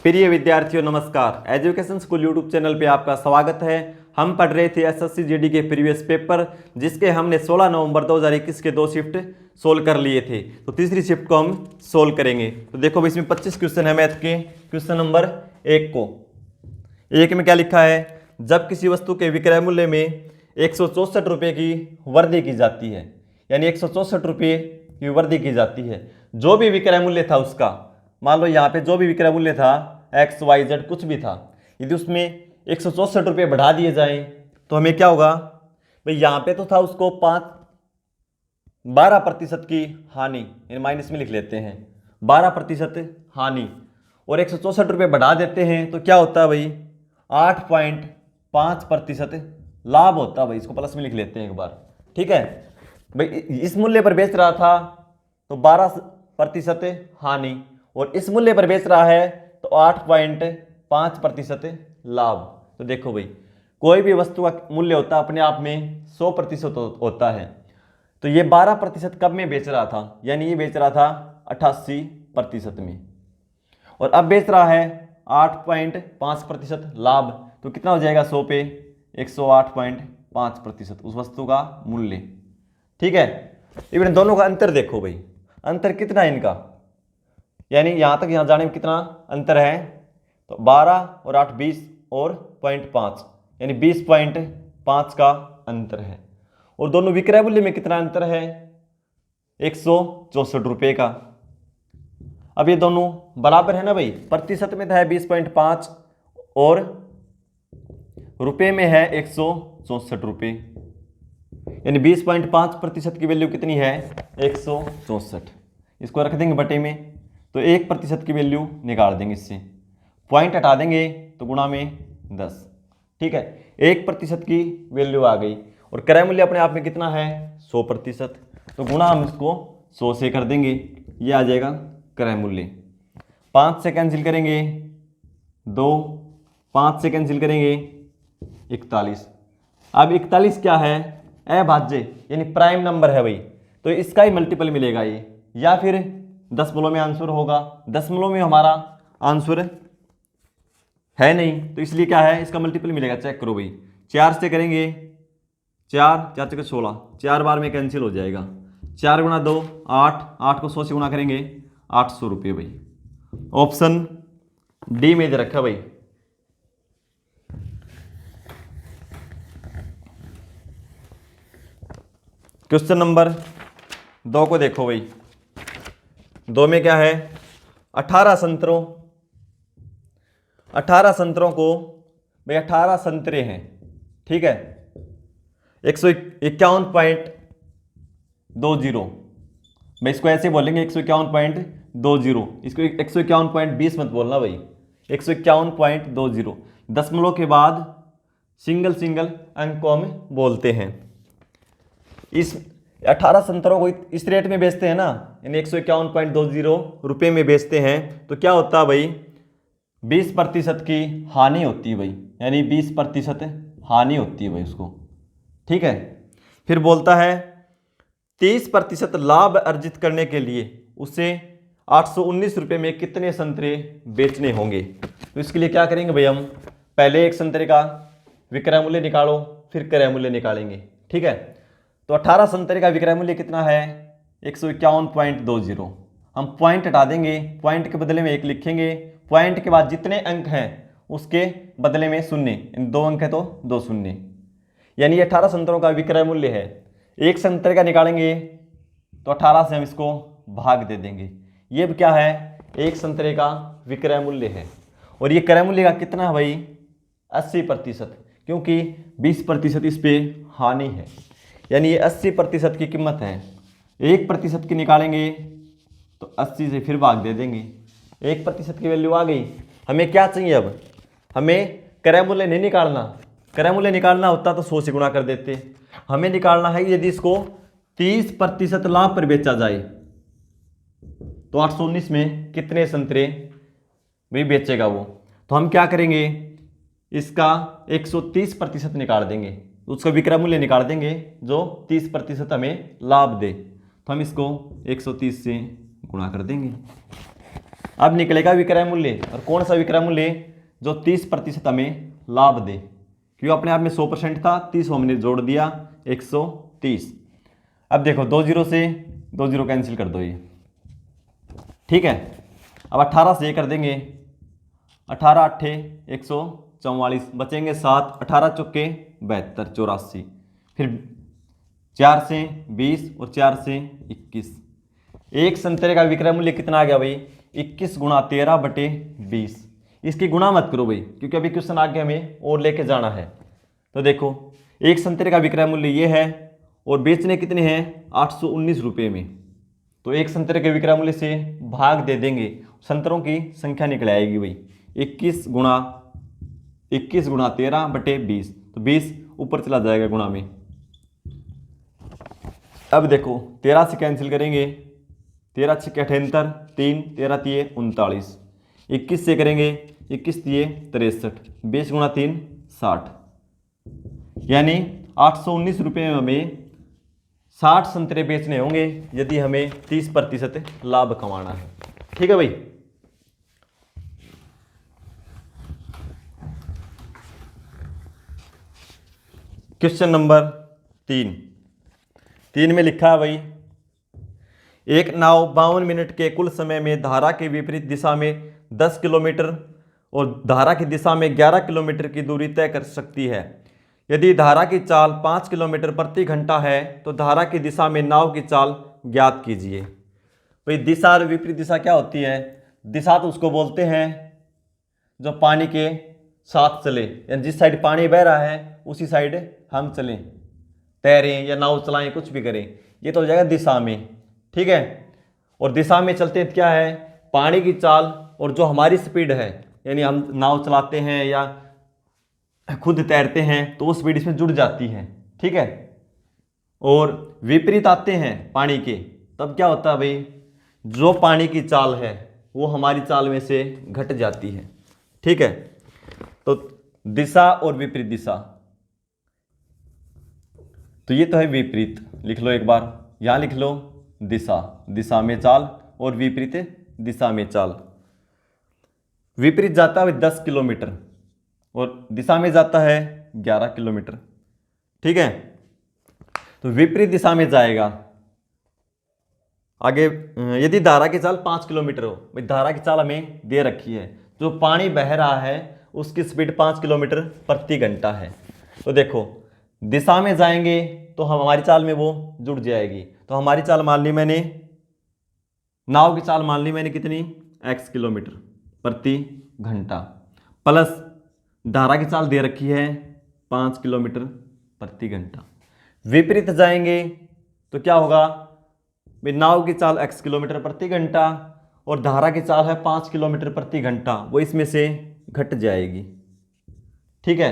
प्रिय विद्यार्थियों नमस्कार। एजुकेशन स्कूल यूट्यूब चैनल पे आपका स्वागत है। हम पढ़ रहे थे एसएससी जीडी के प्रीवियस पेपर, जिसके हमने 16 नवंबर 2021 के 2 शिफ्ट सोल्व कर लिए थे। तो तीसरी शिफ्ट को हम सोल्व करेंगे। तो देखो इसमें 25 क्वेश्चन है मैथ के। क्वेश्चन नंबर 1 में क्या लिखा है, जब किसी वस्तु के विक्रय मूल्य में 164 रुपये की वृद्धि की जाती है, यानी 164 रुपये की वृद्धि की जाती है, जो भी विक्रय मूल्य था उसका, मान लो यहाँ पे जो भी विक्रय मूल्य था XYZ कुछ भी था, यदि उसमें 164 रुपये बढ़ा दिए जाएं तो हमें क्या होगा भाई। यहाँ पे तो था उसको 12% की हानि, माइनस में लिख लेते हैं 12% हानि, और 164 रुपये बढ़ा देते हैं तो क्या होता है भाई 8.5% लाभ होता है भाई। इसको प्लस में लिख लेते हैं एक बार, ठीक है भाई। इस मूल्य पर बेच रहा था तो 12% हानि, और इस मूल्य पर बेच रहा है तो 8.5% लाभ। तो देखो भाई, कोई भी वस्तु का मूल्य होता है अपने आप में 100% होता है। तो ये 12% कब में बेच रहा था, यानी ये बेच रहा था 88% में, और अब बेच रहा है 8.5% लाभ। तो कितना हो जाएगा 100 पे 108.5% उस वस्तु का मूल्य, ठीक है। इवन दोनों का अंतर देखो भाई, अंतर कितना है इनका, यानी यहाँ तक यहाँ जाने में कितना अंतर है, तो 12 और 8 20 और 0.5, यानी 20.5 का अंतर है। और दोनों विक्रय मूल्य में कितना अंतर है 164 रुपये का। अब ये दोनों बराबर है ना भाई, प्रतिशत में तो है 20.5 और रुपये में है 164 रुपये, यानी 20.5% की वैल्यू कितनी है 164। इसको रख देंगे बटे में, तो 1% की वैल्यू निकाल देंगे, इससे पॉइंट हटा देंगे तो गुणा में 10, ठीक है। 1% की वैल्यू आ गई, और क्रय मूल्य अपने आप में कितना है 100%, तो गुणा हम इसको 100 से कर देंगे, ये आ जाएगा क्रय मूल्य। 5 से कैंसिल करेंगे 2, 5 से कैंसिल करेंगे 41। अब 41 क्या है अभाज्य, यानी प्राइम नंबर है भाई, तो इसका ही मल्टीपल मिलेगा ये, या फिर दशमलव में आंसर होगा। दशमलव में हमारा आंसर है नहीं, तो इसलिए क्या है इसका मल्टीपल मिलेगा, चेक करो भाई। 4 से करेंगे 4 4 चौके 16, 4 बार में कैंसिल हो जाएगा। 4 गुणा 2 8, 8 को 100 से गुणा करेंगे 800 रुपये भाई। ऑप्शन डी में दे रखा भाई। क्वेश्चन नंबर 2 को देखो भाई। 2 में क्या है, 18 संतरों को भाई 18 संतरे हैं, ठीक है, 151.20 भाई। इसको ऐसे बोलेंगे 151.20, इसको 151.20 मत बोलना भाई, 151.20। दशमलव के बाद सिंगल अंक को हम बोलते हैं। इस 18 संतरों को इस रेट में बेचते हैं ना, यानी 151.20 रुपये में बेचते हैं, तो क्या होता है भाई 20% की हानि होती है भाई, यानी 20% हानि होती है भाई उसको, ठीक है। फिर बोलता है 30% लाभ अर्जित करने के लिए उसे 819 रुपये में कितने संतरे बेचने होंगे। तो इसके लिए क्या करेंगे भाई, हम पहले एक संतरे का विक्रय मूल्य निकालो, फिर क्रय मूल्य निकालेंगे, ठीक है। तो 18 संतरे का विक्रय मूल्य कितना है 151.20। हम पॉइंट हटा देंगे, पॉइंट के बदले में 1 लिखेंगे, पॉइंट के बाद जितने अंक हैं उसके बदले में शून्य, 2 अंक है तो 2 शून्य, यानी 18 संतरों का विक्रय मूल्य है। एक संतरे का निकालेंगे तो 18 से हम इसको भाग दे देंगे, ये क्या है एक संतरे का विक्रय मूल्य है। और ये क्रय मूल्य का कितना है भाई 80%, क्योंकि 20% इस पे हानि है, यानी ये 80% की कीमत है। 1% की निकालेंगे तो 80 से फिर भाग दे देंगे, 1% की वैल्यू आ गई। हमें क्या चाहिए, अब हमें क्रय मूल्य नहीं निकालना, क्रय मूल्य निकालना होता तो 100 से गुणा कर देते। हमें निकालना है यदि इसको 30% लाभ पर बेचा जाए तो 819 में कितने संतरे भी बेचेगा वो। तो हम क्या करेंगे, इसका 130% निकाल देंगे, उसका विक्रय मूल्य निकाल देंगे जो 30% हमें लाभ दे। तो हम इसको 130 से गुणा कर देंगे। अब निकलेगा विक्रय मूल्य, और कौन सा विक्रय मूल्य? जो 30% हमें लाभ दे, क्योंकि अपने आप में 100% था, 30 हमने जोड़ दिया 130। अब देखो 2 जीरो से 2 जीरो कैंसिल कर दो ये, ठीक है। अब 18 से ये कर देंगे, 18 अट्ठे 144, बचेंगे 7, 18 चौके 72, 84, फिर 4 से 20 और 4 से 21। एक संतरे का विक्रय मूल्य कितना आ गया भाई? 21 गुणा 13 बटे 20। इसकी गुणा मत करो भाई, क्योंकि अभी क्वेश्चन आगे हमें और लेके जाना है। तो देखो एक संतरे का विक्रय मूल्य ये है और बेचने कितने हैं? 819 रुपये में। तो एक संतरे के विक्रय मूल्य से भाग दे देंगे, संतरों की संख्या निकल आएगी भाई 21 गुणा 13 बटे 20। तो 20 ऊपर चला जाएगा गुणा में। अब देखो 13 से कैंसिल करेंगे, 13 छक्के 78, 3 13 तिये 39, 21 से करेंगे, 21 तिये 63, 20 गुणा 3 60, यानी 819 रुपये में हमें 60 संतरे बेचने होंगे यदि हमें 30% लाभ कमाना है। ठीक है भाई। क्वेश्चन नंबर 3 में लिखा है भाई, एक नाव 52 मिनट के कुल समय में धारा के विपरीत दिशा में 10 किलोमीटर और धारा की दिशा में 11 किलोमीटर की दूरी तय कर सकती है। यदि धारा की चाल 5 किलोमीटर प्रति घंटा है तो धारा की दिशा में नाव की चाल ज्ञात कीजिए। भाई दिशा और विपरीत दिशा क्या होती है? दिशा तो उसको बोलते हैं जो पानी के साथ चले, यानी जिस साइड पानी बह रहा है उसी साइड हम चलें, तैरें या नाव चलाएं, कुछ भी करें, ये तो हो जाएगा दिशा में। ठीक है। और दिशा में चलते क्या है? पानी की चाल और जो हमारी स्पीड है, यानी हम नाव चलाते हैं या खुद तैरते हैं तो वो स्पीड इसमें जुड़ जाती है। ठीक है। और विपरीत आते हैं पानी के, तब क्या होता है भाई? जो पानी की चाल है वो हमारी चाल में से घट जाती है। ठीक है। तो दिशा और विपरीत दिशा, तो ये तो है विपरीत, लिख लो एक बार, यहां लिख लो दिशा, दिशा में चाल, और विपरीत दिशा में चाल। विपरीत जाता है 10 किलोमीटर और दिशा में जाता है 11 किलोमीटर। ठीक है। तो विपरीत दिशा में जाएगा आगे, यदि धारा की चाल 5 किलोमीटर हो, भाई धारा की चाल हमें दे रखी है, जो पानी बह रहा है उसकी स्पीड 5 किलोमीटर प्रति घंटा है। तो देखो दिशा में जाएंगे तो हमारी चाल में वो जुड़ जाएगी। तो हमारी चाल मान ली मैंने, नाव की चाल मान ली मैंने कितनी? x किलोमीटर प्रति घंटा, प्लस धारा की चाल दे रखी है 5 किलोमीटर प्रति घंटा। विपरीत जाएंगे तो क्या होगा? भाई नाव की चाल x किलोमीटर प्रति घंटा और धारा की चाल है 5 किलोमीटर प्रति घंटा, वो इसमें से घट जाएगी। ठीक है।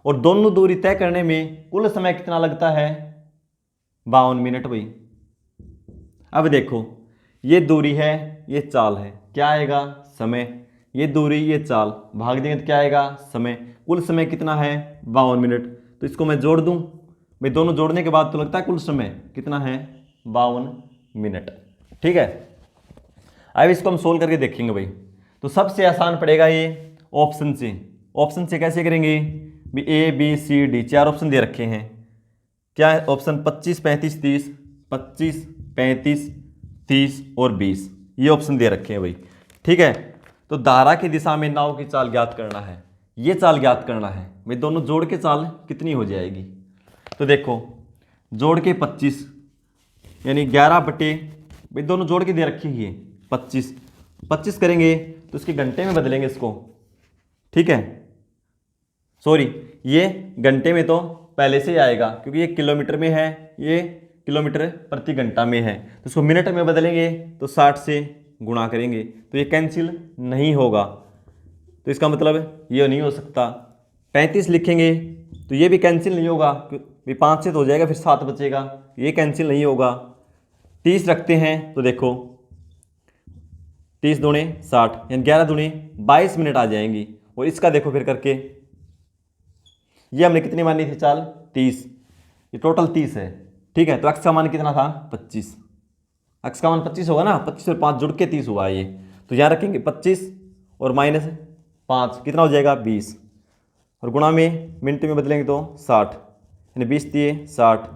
और दोनों दूरी तय करने में कुल समय कितना लगता है? 52 मिनट भाई। अब देखो ये दूरी है, ये चाल है, क्या आएगा? समय। ये दूरी ये चाल भाग देंगे तो क्या आएगा? समय। कुल समय कितना है? 52 मिनट। तो इसको मैं जोड़ दूं भाई, दोनों जोड़ने के बाद तो लगता है कुल समय कितना है? 52 मिनट। ठीक है। अब इसको हम सोल्व करके देखेंगे भाई। तो सबसे आसान पड़ेगा ये ऑप्शन से। ऑप्शन से कैसे करेंगे? भी A B C D 4 option दे रखे हैं। क्या है ऑप्शन? 25 35 30, 25 35 30 और 20, ये ऑप्शन दे रखे हैं भाई। ठीक है। तो धारा की दिशा में नाव की चाल ज्ञात करना है, ये चाल ज्ञात करना है भाई। दोनों जोड़ के चाल कितनी हो जाएगी? तो देखो जोड़ के 25 यानी 11 बटे, भाई दोनों जोड़ के दे रखी है 25 करेंगे तो इसके घंटे में बदलेंगे इसको। ठीक है। सॉरी, ये घंटे में तो पहले से ही आएगा क्योंकि ये किलोमीटर में है, ये किलोमीटर प्रति घंटा में है, तो इसको मिनट में बदलेंगे तो 60 से गुणा करेंगे तो ये कैंसिल नहीं होगा। तो इसका मतलब ये नहीं हो सकता। 35 लिखेंगे तो ये भी कैंसिल नहीं होगा, 5 से तो हो जाएगा, फिर 7 बचेगा, ये कैंसिल नहीं होगा। 30 रखते हैं तो देखो 30 दूणे 60 यानी 11 दूणे 22 मिनट आ जाएंगी। और इसका देखो फिर करके, ये हमने कितनी मानी थी चाल? 30, ये टोटल 30 है। ठीक है। तो x का मान कितना था? 25। x का मान 25 होगा ना, 25 और 5 जुड़ के 30 हुआ ये। तो यहाँ रखेंगे 25 और -5 कितना हो जाएगा 20, और गुणा में मिनट में बदलेंगे तो 60, यानी 20 दिए 60,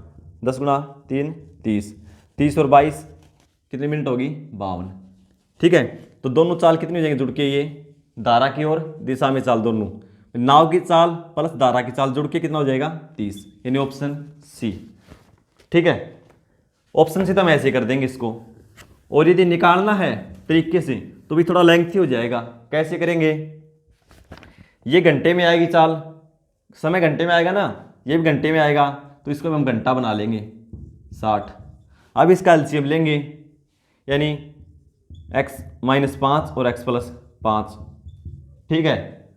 10 गुणा 3 30, 30 और 22 कितने मिनट होगी 52। ठीक है, तो दोनों चाल कितनी हो जाएंगे जुड़ के, ये धारा की और दिशा में चाल दोनों, नाव की चाल प्लस धारा की चाल जुड़ के कितना हो जाएगा 30, यानी ऑप्शन सी। ठीक है, ऑप्शन सी तो हम ऐसे कर देंगे इसको, और यदि निकालना है तरीके से तो भी थोड़ा लेंथी हो जाएगा। कैसे करेंगे, ये घंटे में आएगी चाल, समय घंटे में आएगा ना, ये भी घंटे में आएगा, तो इसको हम घंटा बना लेंगे 60। अब इसका एलसीएम लेंगे, यानी x - 5 और x + 5। ठीक है,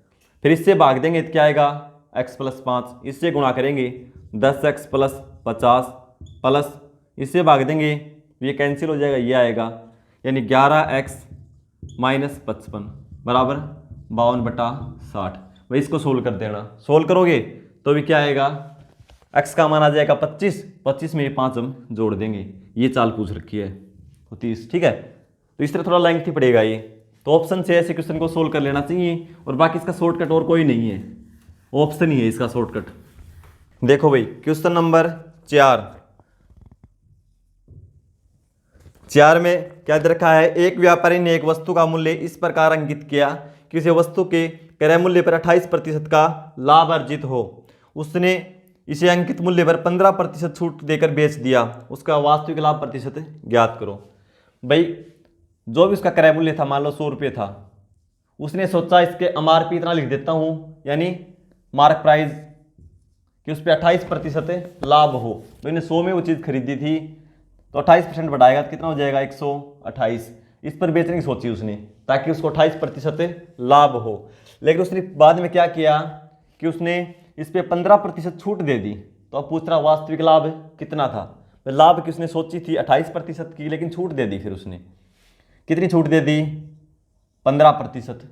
फिर इससे भाग देंगे तो क्या आएगा x + 5, इससे गुणा करेंगे 10x + 50 प्लस इससे भाग देंगे, ये कैंसिल हो जाएगा, ये आएगा, यानी 11x - 55 बराबर 52/60। भाई इसको सोल्व कर देना, सोल्व करोगे तो भी क्या आएगा, x का मान आ जाएगा 25, 25 में ये 5 हम जोड़ देंगे, ये चाल पूछ रखी है तो 30। ठीक है, तो इस तरह थोड़ा लेंथी पड़ेगा ये, तो ऑप्शन से ऐसे क्वेश्चन को सोल्व कर लेना चाहिए, और बाकी इसका शॉर्टकट और कोई नहीं है, ऑप्शन ही है इसका शॉर्टकट। देखो भाई क्वेश्चन नंबर 4 में क्या दे रखा है, एक व्यापारी ने एक वस्तु का मूल्य इस प्रकार अंकित किया कि उसे वस्तु के क्रय मूल्य पर 28% का लाभ अर्जित हो। उसने इसे अंकित मूल्य पर 15% छूट देकर बेच दिया, उसका वास्तविक लाभ प्रतिशत ज्ञात करो। भाई जो भी उसका क्रय मूल्य था, मान लो 100 रुपये था, उसने सोचा इसके MRP इतना लिख देता हूँ, यानी मार्क प्राइस, कि उस पर 28% लाभ हो। तो इन्हें 100 में वो चीज़ खरीदी थी, तो 28% बढ़ाएगा तो कितना हो जाएगा 128। इस पर बेचने की सोची उसने, ताकि उसको 28% लाभ हो। लेकिन उसने बाद में क्या किया कि उसने इस पर 15% छूट दे दी। तो अब पूछ रहा वास्तविक लाभ कितना था। लाभ की उसने सोची थी 28% की, लेकिन छूट दे दी। फिर उसने कितनी छूट दे दी, 15%,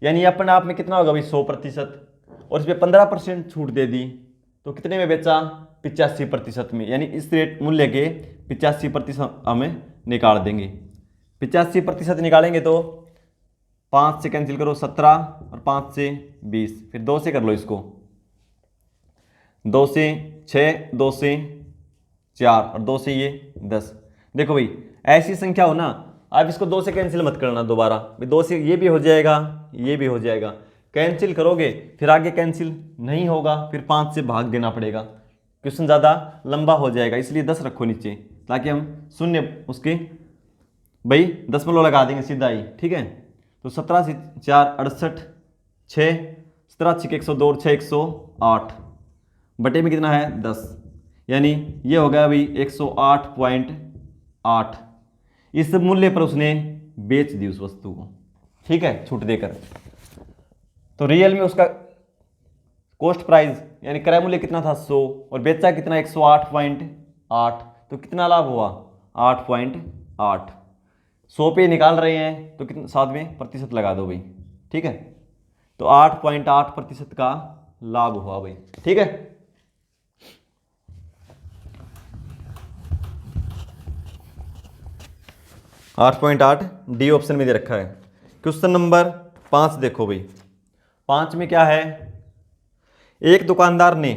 यानी अपने आप में कितना होगा भाई 100%, और इस पर 15% छूट दे दी तो कितने में बेचा 85% में, यानी इस रेट मूल्य के 85% हमें निकाल देंगे। 85% निकालेंगे तो 5 से कैंसिल करो 17, और 5 से 20, फिर 2 से कर लो इसको, 2 से 6, 2 से 4 और 2 से ये 10। देखो भाई ऐसी संख्या हो ना, आप इसको 2 से कैंसिल मत करना दोबारा, 2 से ये भी हो जाएगा, ये भी हो जाएगा, कैंसिल करोगे फिर आगे कैंसिल नहीं होगा, फिर 5 से भाग देना पड़ेगा, क्वेश्चन ज़्यादा लंबा हो जाएगा, इसलिए 10 रखो नीचे, ताकि हम शून्य उसके भाई दशमलव लगा देंगे सीधा ही। ठीक है, तो 17 से 4 68, 6 17 6 102 और 6 108, बटे में कितना है 10, यानी ये हो गया भाई 108.8। इस मूल्य पर उसने बेच दी उस वस्तु को, ठीक है, छूट देकर। तो रियल में उसका कॉस्ट प्राइस यानी क्रय मूल्य कितना था 100, और बेचा कितना 108.8, तो कितना लाभ हुआ 8.8। 100 पे निकाल रहे हैं तो कितना साथ में प्रतिशत लगा दो भाई। ठीक है, तो 8.8% का लाभ हुआ भाई। ठीक है, (8.8) डी ऑप्शन में दे रखा है। क्वेश्चन नंबर 5 देखो भाई, 5 में क्या है, एक दुकानदार ने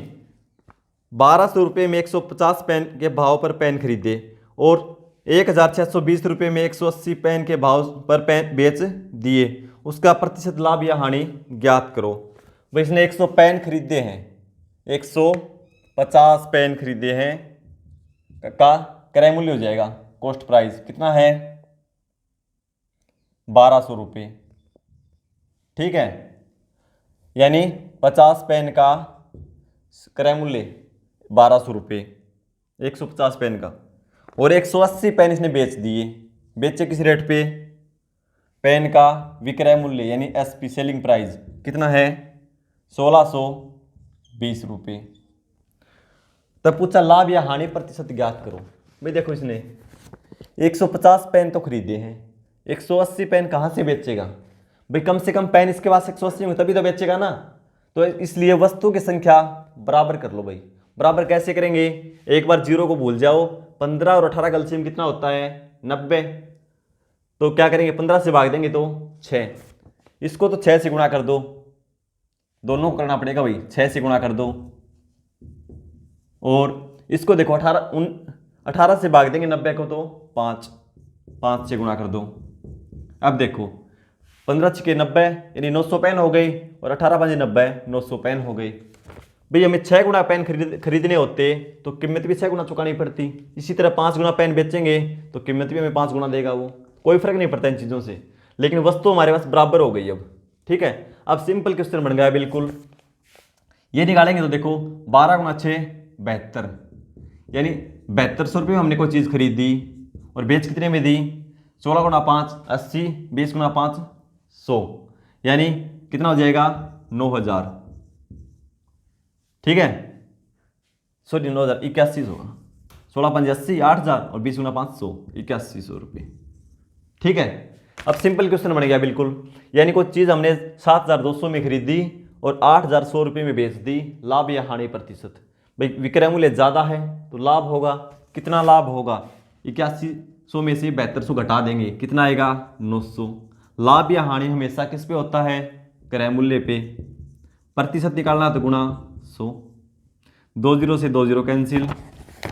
1200 रुपये में 150 पेन के भाव पर पेन खरीदे और 1620 रुपये में 180 पेन के भाव पर पेन बेच दिए, उसका प्रतिशत लाभ या हानि ज्ञात करो। भाई इसने 100 पेन खरीदे हैं, 150 पेन खरीदे हैं का क्रय मूल्य हो जाएगा, कॉस्ट प्राइस कितना है 1200 रुपये। ठीक है, यानी 50 पेन का क्रय मूल्य 1200 रुपये, 150 पेन का, और 180 पेन इसने बेच दिए। बेचे किस रेट पे, पेन का विक्रय मूल्य यानी एसपी सेलिंग प्राइस कितना है 1620 रुपये। तब पूछा लाभ या हानि प्रतिशत ज्ञात करो। भाई देखो इसने 150 पेन तो खरीदे हैं, 180 पेन कहाँ से बेचेगा भाई, कम से कम पेन इसके पास 180 होंगे तभी तो बेचेगा ना। तो इसलिए वस्तु की संख्या बराबर कर लो भाई। बराबर कैसे करेंगे, एक बार जीरो को भूल जाओ, 15 और 18 का एलसीएम कितना होता है 90, तो क्या करेंगे, 15 से भाग देंगे तो 6, इसको तो 6 से गुणा कर दो, दोनों को करना पड़ेगा भाई, 6 से गुणा कर दो, और इसको देखो 18 से भाग देंगे 90 को तो 5 से गुणा कर दो। अब देखो 15 छके 90 यानी 900 पेन हो गई, और 18 5 90 900 पेन हो गई। भाई हमें 6 गुना पेन खरीदने होते तो कीमत भी 6 गुना चुकानी पड़ती। इसी तरह 5 गुना पेन बेचेंगे तो कीमत भी हमें 5 गुना देगा, वो कोई फर्क नहीं पड़ता इन चीज़ों से, लेकिन वस्तु हमारे पास बराबर हो गई अब। ठीक है, अब सिंपल क्वेश्चन बन गया बिल्कुल। ये निकालेंगे तो देखो 12 गुना 6 72, यानी 7200 रुपये में हमने कोई चीज़ खरीदी और बेच कितने में दी, 16 गुना 5 80, 20 गुना 5 100, यानी कितना हो जाएगा 9000। ठीक है, सॉरी 9000 8100 होगा, 16 5 80 8000 और 20 गुना 500 8100 रुपये। ठीक है, अब सिंपल क्वेश्चन बन गया बिल्कुल, यानी कोई चीज़ हमने 7200 में खरीदी और 8100 रुपये में बेच दी, लाभ या हानि प्रतिशत। भाई विक्रय मूल्य ज़्यादा है तो लाभ होगा, कितना लाभ होगा, 8100 में से 7200 घटा देंगे, कितना आएगा 900। लाभ या हानि हमेशा किस पे होता है, क्रय मूल्य पे। प्रतिशत निकालना तो गुणा 100, 2 0 से 2 0 कैंसिल,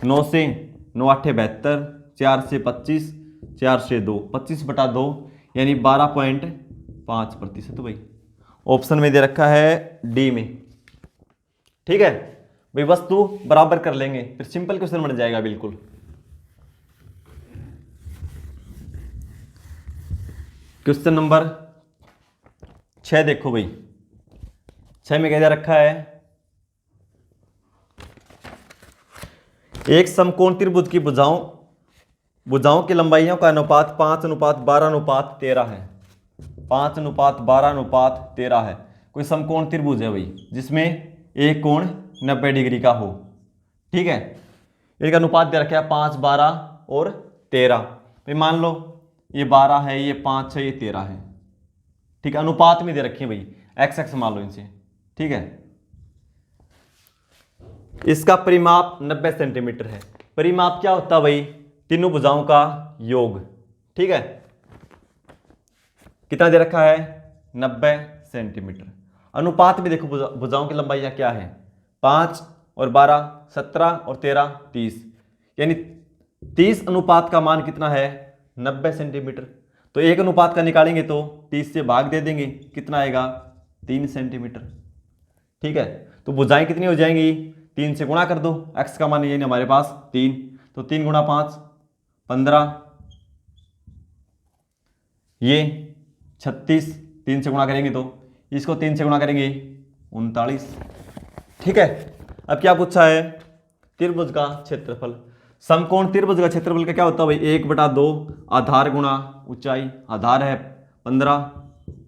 9 से 9 8 72, 4 से 25, 4 से 2 25/2, यानी 12.5%। भाई ऑप्शन में दे रखा है डी में। ठीक है भाई, वस्तु बराबर कर लेंगे फिर सिंपल क्वेश्चन बन जाएगा बिल्कुल। क्वेश्चन नंबर 6 देखो भाई, 6 में क्या दे रखा है, एक समकोण त्रिभुज की भुजाओं की लंबाइयों का अनुपात 5:12:13 है, 5:12:13 है। कोई समकोण त्रिभुज है भाई जिसमें एक कोण 90 डिग्री का हो। ठीक है, इनका अनुपात दे रखा है 5 12 और 13। भाई मान लो ये 12 है, ये 5 है, ये 13 है। ठीक है, अनुपात में दे रखे हैं भाई, एक्स एक्स मान लो इनसे। ठीक है, इसका परिमाप 90 सेंटीमीटर है। परिमाप क्या होता है भाई, तीनों भुजाओं का योग। ठीक है, कितना दे रखा है 90 सेंटीमीटर। अनुपात में देखो भुजाओं की लंबाइयां क्या है, 5 और 12 17 और 13 30, यानी 30 अनुपात का मान कितना है 90 सेंटीमीटर। तो एक अनुपात का निकालेंगे तो 30 से भाग दे देंगे, कितना आएगा 3 सेंटीमीटर। ठीक है, तो भुजाएं कितनी हो जाएंगी, 3 से गुणा कर दो, x का मान ये नहीं हमारे पास 3, तो 3 गुणा 5 15, ये 36, 3 से गुणा करेंगे तो इसको 3 से गुणा करेंगे 39। ठीक है, अब क्या पूछा है, त्रिभुज का क्षेत्रफल। समकोण त्रिभुज का क्षेत्रफल का क्या होता है भाई, 1/2 आधार गुणा ऊंचाई। आधार है 15,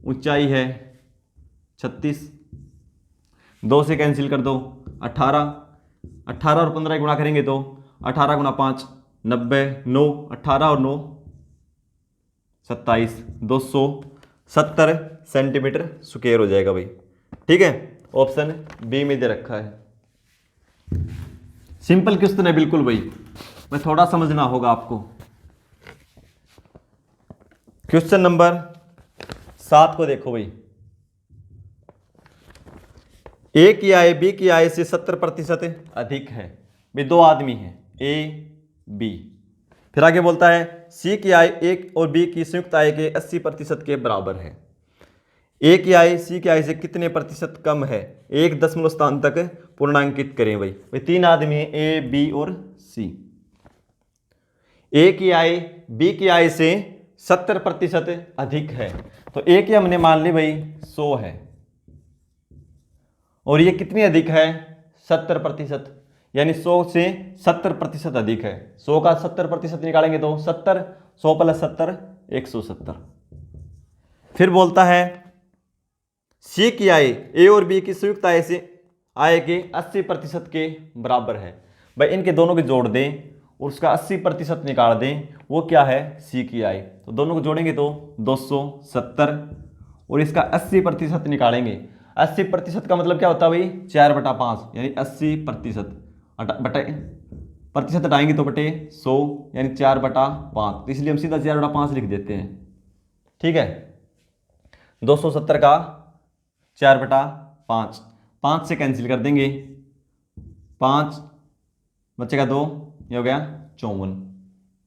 ऊंचाई है 36, 2 से कैंसिल कर दो 18, 18 और 15 गुणा करेंगे तो 18 गुणा 5 90, 9 18 और 9 27, 270 सेंटीमीटर स्क्वायर हो जाएगा भाई। ठीक है, ऑप्शन बी में दे रखा है। सिंपल क्वेश्चन है बिल्कुल भाई, मैं थोड़ा समझना होगा आपको। क्वेश्चन नंबर 7 को देखो भाई, ए की आय बी की आय से 70% अधिक है। भाई दो आदमी हैं ए बी, फिर आगे बोलता है सी की आय ए और बी की संयुक्त आय के 80% के बराबर है। ए की आय सी की आय से कितने प्रतिशत कम है, एक दशमलव स्थान तक पूर्णांकित करें। भाई 3 आदमी हैं ए बी और सी। ए की आय बी की आय से 70% अधिक है, तो ए की हमने मान ली भाई 100 है, और ये कितनी अधिक है 70%, यानी 100 से 70% अधिक है। 100 का 70% निकालेंगे तो 70, 100 + 70 170। फिर बोलता है सी की आय ए और बी की संयुक्त आय से आय के 80% के बराबर है। भाई इनके दोनों को जोड़ दें और उसका 80% निकाल दें, वो क्या है सी की आय। तो दोनों को जोड़ेंगे तो 270 और इसका 80% निकालेंगे। 80% का मतलब क्या होता है भाई 4/5, यानी 80%। बटे प्रतिशत हटाएंगे तो बटे 100, यानी 4/5, तो इसलिए हम सीधा 4/5 लिख देते हैं। ठीक है। 270 का 4/5, 5 से कैंसिल कर देंगे, 5 बचेगा 2, ये हो गया 54।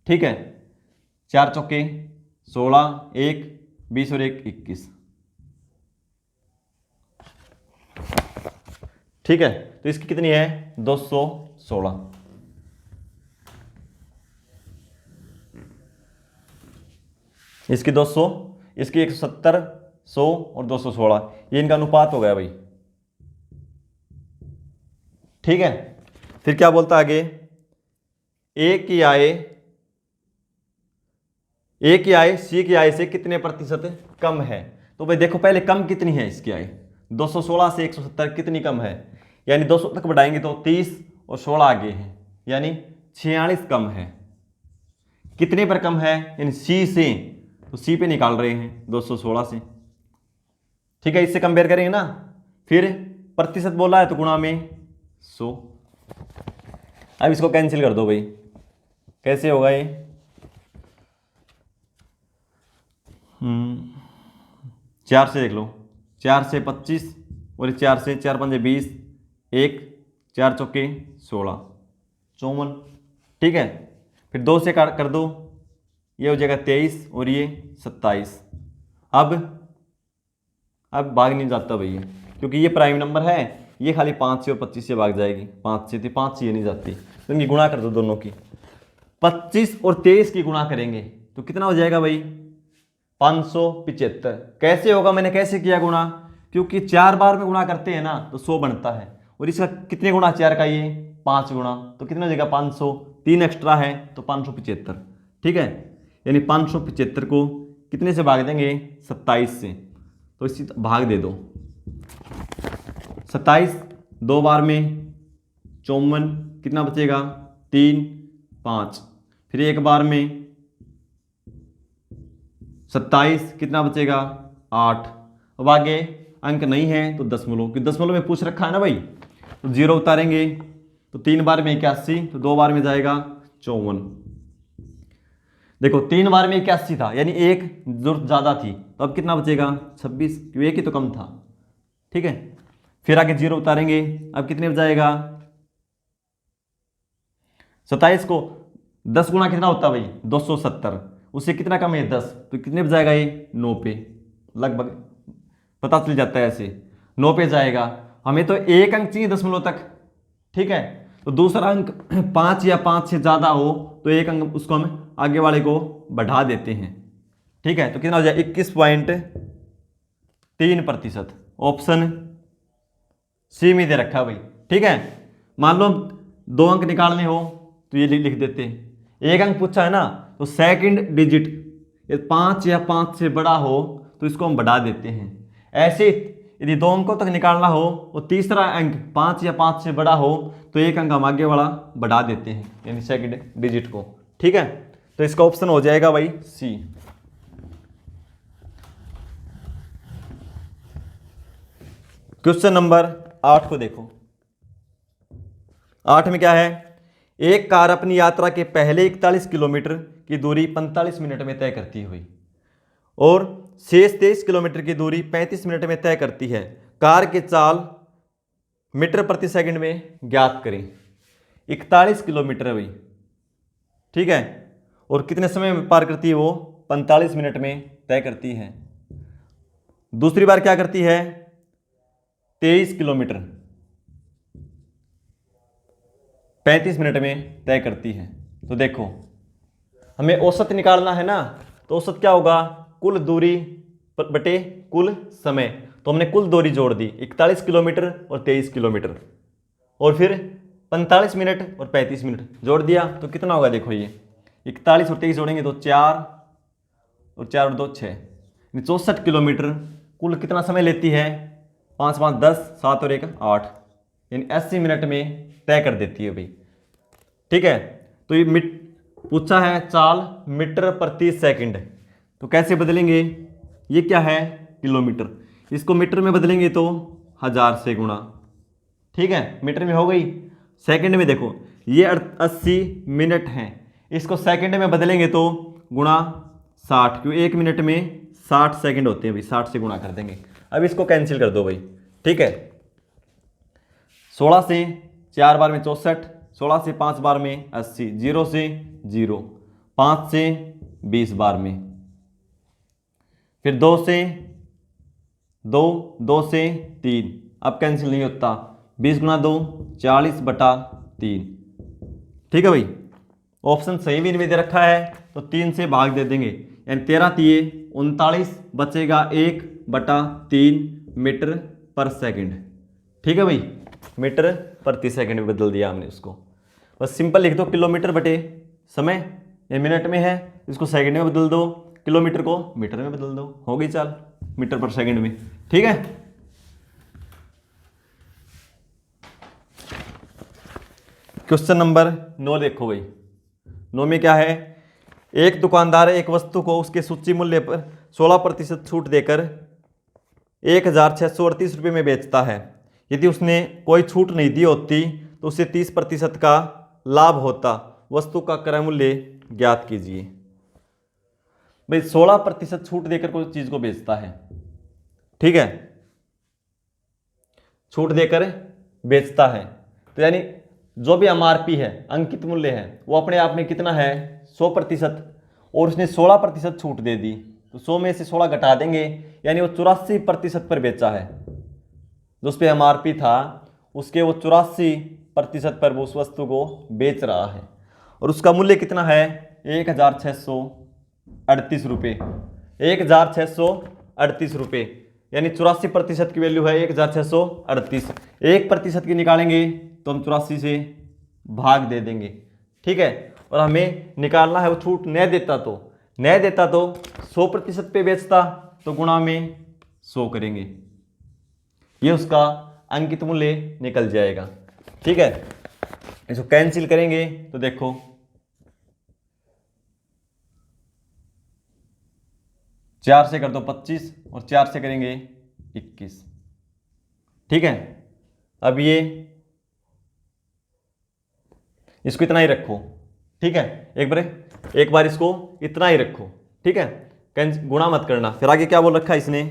ठीक है, 4 चौके 16, 1 20 और 1 21। ठीक है, तो इसकी कितनी है 216। इसकी 200, इसकी 170, 100 और 216, ये इनका अनुपात हो गया भाई। ठीक है, फिर क्या बोलता आगे, ए की आय सी की आय से कितने प्रतिशत कम है। तो भाई देखो पहले कम कितनी है इसकी आय, 216 से 170 कितनी कम है, यानी 200 तक बढ़ाएंगे तो 30 और 16 आगे है, यानी 46 कम है। कितने पर कम है, यानी सी से, तो सी पे निकाल रहे हैं 216 से। ठीक है, इससे कंपेयर करेंगे ना, फिर प्रतिशत बोला है तो गुणा में 100। अब इसको कैंसिल कर दो भाई, कैसे होगा ये, 4 से देख लो, 4 से 25 और 4 से 4 पंजे 20, 1 4 चौके 16, 54। ठीक है, फिर 2 से कर दो, ये हो जाएगा 23 और ये 27। अब भाग नहीं जाता भैया, क्योंकि ये प्राइम नंबर है, ये खाली 5 से और 25 से भाग जाएगी, 5 से, तो 5 से ये नहीं जाती, तो इनकी गुणा कर दो दोनों की। 25 और 23 की गुणा करेंगे तो कितना हो जाएगा भाई 575। कैसे होगा, मैंने कैसे किया गुणा, क्योंकि 4 बार में गुणा करते हैं ना तो 100 बनता है, और इसका कितने गुणा 4 का, ये 5 गुणा, तो कितना हो जाएगा 500, 3 एक्स्ट्रा है तो 575। ठीक है, यानी 575 को कितने से भाग देंगे 27 से, तो इसी भाग दे दो, 27 2 बार में 54, कितना बचेगा 3 5, फिर 1 बार में 27, कितना बचेगा 8। अब आगे अंक नहीं है तो दशमलव, क्योंकि दशमलव में पूछ रखा है ना भाई, तो 0 उतारेंगे तो 3 बार में 81, तो 2 बार में जाएगा 54। देखो 3 बार में 81 था, यानी एक जरूरत ज़्यादा थी, तो अब कितना बचेगा 26, क्योंकि एक ही तो कम था। ठीक है, फिर आगे 0 उतारेंगे, अब कितने बचाएगा 27 को 10 गुणा कितना होता है भाई 270, उससे कितना कम है 10, तो कितने पे जाएगा ये 9 पे, लगभग पता चल जाता है ऐसे 9 पे जाएगा। हमें तो एक अंक चाहिए दशमलव तक। ठीक है, तो दूसरा अंक 5 या 5 से ज़्यादा हो तो एक अंक उसको हम आगे वाले को बढ़ा देते हैं। ठीक है, तो कितना हो जाए 21.3%, ऑप्शन सी में दे रखा है भाई। ठीक है, मान लो 2 अंक निकालने हो तो ये लिख देते हैं, एक अंक पूछा है ना तो सेकंड डिजिट 5 या 5 से बड़ा हो तो इसको हम बढ़ा देते हैं। ऐसे यदि 2 अंकों तक निकालना हो और तीसरा अंक 5 या 5 से बड़ा हो तो एक अंक हम आगे वाला बढ़ा देते हैं, यानी सेकंड डिजिट को। ठीक है, तो इसका ऑप्शन हो जाएगा भाई सी। क्वेश्चन नंबर 8 को देखो, 8 में क्या है, एक कार अपनी यात्रा के पहले 41 किलोमीटर की दूरी 45 मिनट में तय करती हुई और शेष 23 किलोमीटर की दूरी 35 मिनट में तय करती है। कार के चाल मीटर प्रति सेकंड में ज्ञात करें। 41 किलोमीटर है भाई, ठीक है, और कितने समय में पार करती है वो 45 मिनट में तय करती है। दूसरी बार क्या करती है 23 किलोमीटर 35 मिनट में तय करती है। तो देखो हमें औसत निकालना है ना, तो औसत क्या होगा कुल दूरी बटे कुल समय। तो हमने कुल दूरी जोड़ दी 41 किलोमीटर और 23 किलोमीटर और फिर 45 मिनट और 35 मिनट जोड़ दिया तो कितना होगा, देखो ये 41 और 23 जोड़ेंगे तो 4 और 4 और 2 6, 64 किलोमीटर कुल कितना समय लेती है, 5 5 10, 7 और 1 8, यानी 80 मिनट में तय कर देती है भाई। ठीक है, तो ये पूछा है चाल मीटर प्रति सेकंड, तो कैसे बदलेंगे, ये क्या है किलोमीटर, इसको मीटर में बदलेंगे तो 1000 से गुणा। ठीक है, मीटर में हो गई। सेकंड में देखो ये 80 मिनट हैं, इसको सेकंड में बदलेंगे तो गुणा 60, क्योंकि 1 मिनट में 60 सेकंड होते हैं भाई, 60 से गुणा कर देंगे। अब इसको कैंसिल कर दो भाई, ठीक है। 16 से 4 बार में 64, 16 से 5 बार में 80, 0 से 0, 5 से 20 बार में, फिर 2 से 2, 2 से 3, अब कैंसिल नहीं होता, 20 गुना 2 40/3, ठीक है भाई। ऑप्शन सही भी इनमें दे रखा है तो 3 से भाग दे देंगे, यानी 13 तिये 39, बचेगा 1/3 मीटर पर सेकंड, ठीक है भाई। मीटर प्रति सेकंड में बदल दिया हमने उसको। बस सिंपल लिख दो, किलोमीटर बटे समय, ये मिनट में है, इसको सेकंड में बदल दो, किलोमीटर को मीटर में बदल दो, हो गई चाल मीटर पर सेकंड में, ठीक है। क्वेश्चन नंबर 9 देखो भाई। 9 में क्या है, एक दुकानदार एक वस्तु को उसके सूची मूल्य पर 16% छूट देकर 1638 रुपये में बेचता है। यदि उसने कोई छूट नहीं दी होती तो उसे 30% का लाभ होता। वस्तु का क्रय मूल्य ज्ञात कीजिए। भाई 16% छूट देकर कोई चीज को बेचता है, ठीक है, छूट देकर बेचता है, तो यानी जो भी एमआरपी है, अंकित मूल्य है, वो अपने आप में कितना है 100%, और उसने 16% छूट दे दी, तो 100 में से 16 घटा देंगे, यानी वो 84% पर बेचा है। जो उस पर एमआरपी था उसके वो 84% पर वो उस वस्तु को बेच रहा है, और उसका मूल्य कितना है 1638 रुपये, 1638 रुपये, यानी 84% की वैल्यू है 1638। 1% की निकालेंगे तो हम 84 से भाग दे देंगे, ठीक है। और हमें निकालना है वो छूट न देता तो 100% पे बेचता तो गुणा में 100 करेंगे, ये उसका अंकित मूल्य निकल जाएगा, ठीक है। इसको कैंसिल करेंगे तो देखो 4 से कर दो 25 और 4 से करेंगे 21, ठीक है। अब ये इसको इतना ही रखो, ठीक है, एक बार इसको इतना ही रखो, ठीक है, गुणा मत करना। फिर आगे क्या बोल रखा है इसने,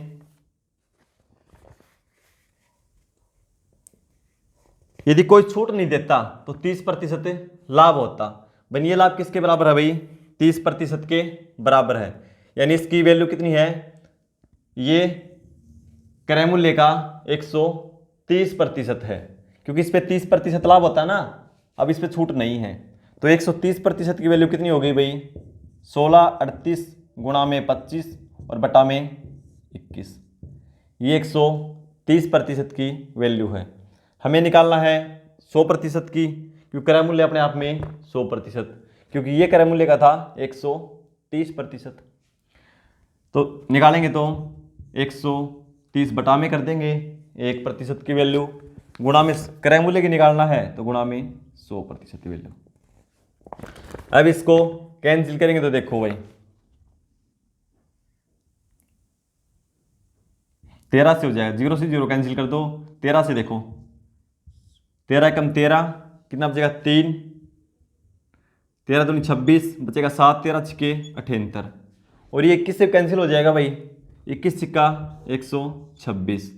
यदि कोई छूट नहीं देता तो 30% लाभ होता। बन ये लाभ किसके बराबर है भाई 30% के बराबर है, यानी इसकी वैल्यू कितनी है, ये क्रय मूल्य का 130% है, क्योंकि इस पे 30% लाभ होता है ना, अब इस पे छूट नहीं है, तो 130% की वैल्यू कितनी हो गई भाई 1638 गुणा में 25 और बटा में 21, ये 130% की वैल्यू है। हमें निकालना है 100% की, क्योंकि क्रय मूल्य अपने आप में 100%, क्योंकि ये क्रय मूल्य का था 130%, तो निकालेंगे तो 130 बटा में कर देंगे 1% की वैल्यू, गुणा में क्रय मूल्य की निकालना है तो गुणा में 100% की वैल्यू। अब इसको कैंसिल करेंगे तो देखो भाई 13 से हो जाएगा, 0 से 0 कैंसिल कर दो, 13 से देखो 13 कम 13 कितना बचेगा 3, 13 दूनी 26, बचेगा 7, 13 छिके 78, और ये 21 से कैंसिल हो जाएगा भाई, 21 छिक्का 126,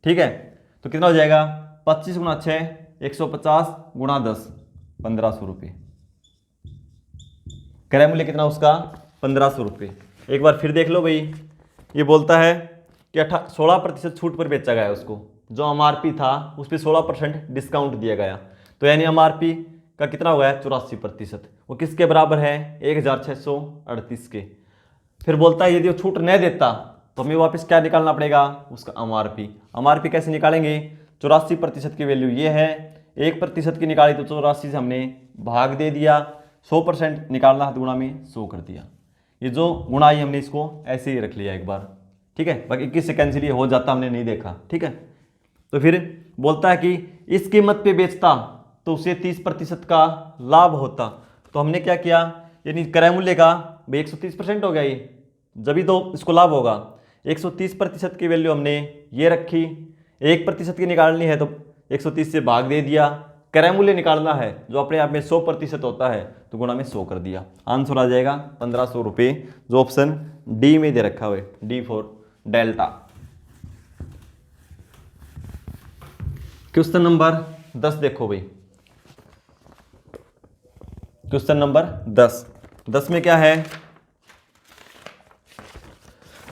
ठीक है। तो कितना हो जाएगा 25 गुणा 6 150 गुणा 10 1500 रुपये, क्रय मूल्य कितना उसका 1500 रुपये। एक बार फिर देख लो भाई, ये बोलता है कि 16% छूट पर बेचा गया उसको, जो एमआरपी था उस पर 16% डिस्काउंट दिया गया, तो यानी एमआरपी का कितना हो गया 84%, वो किसके बराबर है 1638 के। फिर बोलता है यदि वो छूट नहीं देता तो हमें वापस क्या निकालना पड़ेगा उसका एमआरपी। एमआरपी कैसे निकालेंगे, 84% की वैल्यू ये है, 1% की निकाली तो 84 से हमने भाग दे दिया, 100% निकालना है तो गुणा में 100 कर दिया। ये जो गुणा आई हमने इसको ऐसे ही रख लिया एक बार, ठीक है। बाकी 21 से कैंसिल ये हो जाता हमने नहीं देखा, ठीक है। तो फिर बोलता है कि इस कीमत पे बेचता तो उसे 30% का लाभ होता, तो हमने क्या किया, यानी क्रय मूल्य का भाई 130% हो गया, ये जब तो इसको लाभ होगा, 130% की वैल्यू हमने ये रखी, 1% की निकालनी है तो 130 से भाग दे दिया, क्रय मूल्य निकालना है जो अपने आप में 100% होता है, तो गुणा में 100 कर दिया, आंसर आ जाएगा 1500 रुपये, जो ऑप्शन डी में दे रखा हुआ है, D for delta. Question number 10 देखो भाई, क्वेश्चन नंबर 10 में क्या है,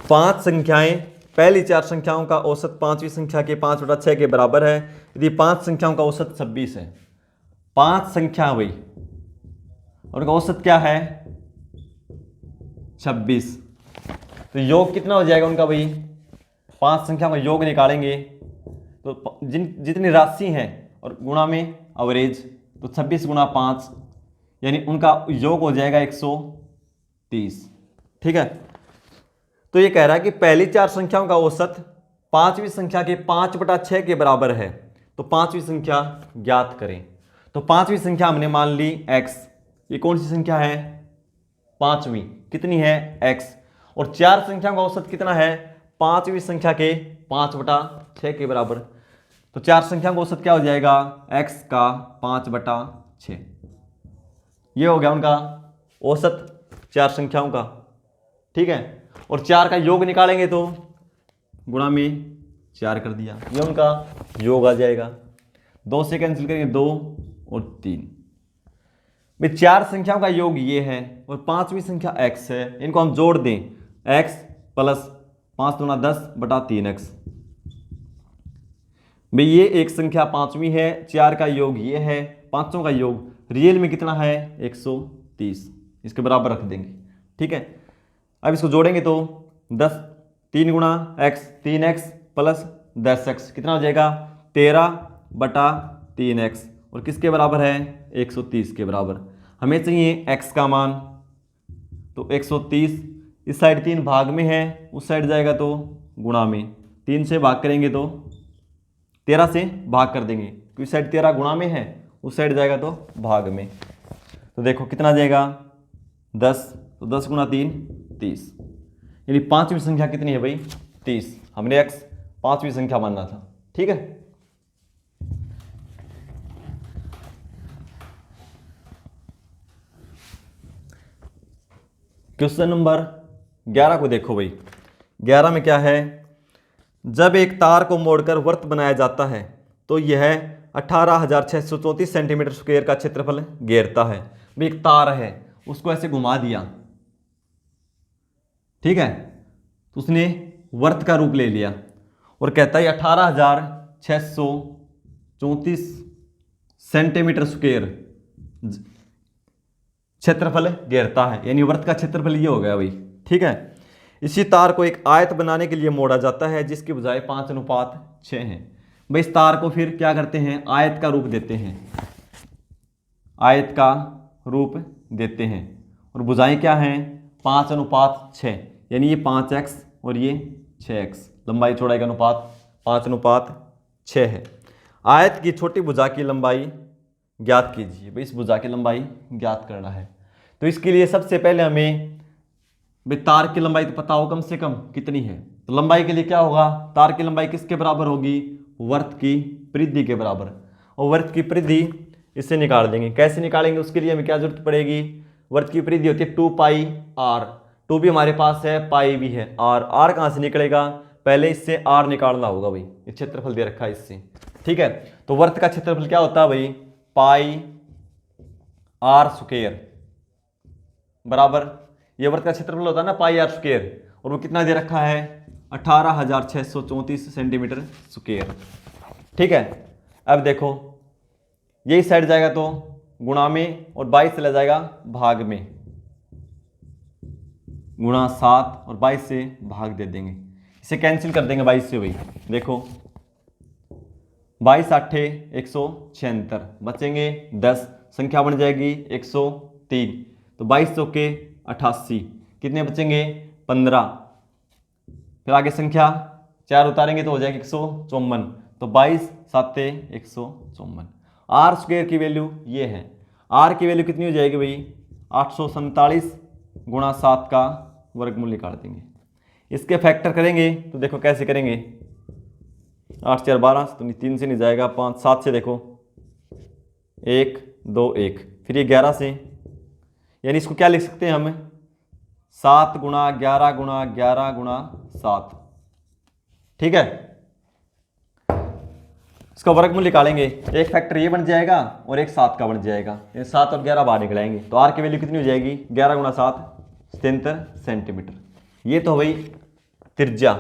5 संख्याएं, पहली 4 संख्याओं का औसत 5वीं संख्या के 5/6 के बराबर है यदि 5 संख्याओं का औसत 26 है। 5 संख्या भाई और उनका औसत क्या है 26, तो योग कितना हो जाएगा उनका भाई, 5 संख्याओं का योग निकालेंगे तो जितनी राशि है और गुणा में एवरेज, तो 26 गुणा 5 यानी उनका योग हो जाएगा 130। ठीक है, तो ये कह रहा है कि पहली 4 संख्याओं का औसत 5वीं संख्या के 5/6 के बराबर है, तो 5वीं संख्या ज्ञात करें। तो 5वीं संख्या हमने मान ली x, ये कौन सी संख्या है 5वीं, कितनी है x, और 4 संख्याओं का औसत कितना है 5वीं संख्या के 5/6 के बराबर, तो 4 संख्याओं का औसत क्या हो जाएगा x का 5/6, ये हो गया उनका औसत 4 संख्याओं का। ठीक है, और 4 का योग निकालेंगे तो गुणा में 4 कर दिया, ये उनका योग आ जाएगा। 2 से कैंसिल करेंगे 2 और 3, भाई 4 संख्याओं का योग ये है और 5वीं संख्या x है, इनको हम जोड़ दें x प्लस 5 दूना 10/3x, भाई ये एक संख्या 5वीं है, 4 का योग ये है, पांचों का योग रियल में कितना है 130, इसके बराबर रख देंगे। ठीक है, अब इसको जोड़ेंगे तो 10 3 गुणा x 3x प्लस 10x कितना हो जाएगा 13/3x, और किसके बराबर है 130 के बराबर। हमें चाहिए x का मान, तो 130 इस साइड 3 भाग में है, उस साइड जाएगा तो गुणा में, 3 से भाग करेंगे तो 13 से भाग कर देंगे, क्योंकि इस साइड 13 गुणा में है, उस साइड जाएगा तो भाग में। तो देखो कितना जाएगा 10, तो 10 गुणा 3 30, यानी 5वीं संख्या कितनी है भाई 30, हमने x 5वीं संख्या मानना था। ठीक है, क्वेश्चन नंबर 11 को देखो भाई, 11 में क्या है, जब एक तार को मोड़कर वृत्त बनाया जाता है तो यह 18,634 सेंटीमीटर स्क्वायर का क्षेत्रफल घेरता है। भाई एक तार है, उसको ऐसे घुमा दिया, ठीक है, तो उसने वर्त का रूप ले लिया और कहता है 18,634 सेंटीमीटर स्क्वायर क्षेत्रफल घेरता है, यानी वर्त का क्षेत्रफल ये हो गया भाई। ठीक है, इसी तार को एक आयत बनाने के लिए मोड़ा जाता है जिसकी भुजाएं 5:6 हैं। भाई इस तार को फिर क्या करते हैं आयत का रूप देते हैं, आयत का रूप देते हैं, और भुजाएं क्या हैं 5:6, यानी ये 5x और ये 6x, लंबाई चौड़ाई का अनुपात 5:6 है। आयत की छोटी भुजा की लंबाई ज्ञात कीजिए। भाई इस भुजा की लंबाई ज्ञात करना है, तो इसके लिए सबसे पहले हमें भाई तार की लंबाई तो पता हो कम से कम कितनी है, तो लंबाई के लिए क्या होगा, तार की लंबाई किसके बराबर होगी, वर्त की परिधि के बराबर, और वर्त की परिधि इससे निकाल देंगे। कैसे निकालेंगे, उसके लिए हमें क्या जरूरत पड़ेगी, वर्त की परिधि होती है 2πr, 2 भी हमारे पास है, पाई भी है, r कहाँ से निकलेगा, पहले इससे r निकालना होगा भाई, ये क्षेत्रफल दे रखा है इससे। ठीक है, तो वर्त का क्षेत्रफल क्या होता है भाई, πr² बराबर, ये वर्त का क्षेत्रफल होता है ना πr², और वो कितना दे रखा है 18,634 सेंटीमीटर स्क्वायर। ठीक है, अब देखो ये इस साइड जाएगा तो गुणा में, और 22 चला जाएगा भाग में, गुणा 7 और 22 से भाग दे देंगे, इसे कैंसिल कर देंगे 22 से भाई। देखो 22 8 176, बचेंगे 10, संख्या बन जाएगी 103, तो 22 चौके 88, कितने बचेंगे 15, फिर आगे संख्या 4 उतारेंगे तो हो जाएगा 154, तो 22 7 154। r² की वैल्यू ये है, r की वैल्यू कितनी हो जाएगी भाई 847 गुणा 7 का वर्गमूल निकाल देंगे। इसके फैक्टर करेंगे तो देखो कैसे करेंगे, 8 4 12, तो 3 से नहीं जाएगा, 5 7 से देखो 1 2 1, फिर ये 11 से, यानी इसको क्या लिख सकते हैं हम, 7 गुणा 11 गुणा 11 गुणा 7। ठीक है, इसका वर्गमूल निकालेंगे, एक फैक्टर ये बन जाएगा और एक 7 का बन जाएगा, यानी 7 और 11 बाहर निकलाएंगे, तो आर की वैल्यू कितनी हो जाएगी, 11 गुणा 7 77 सेंटीमीटर। ये तो भाई त्रिज्या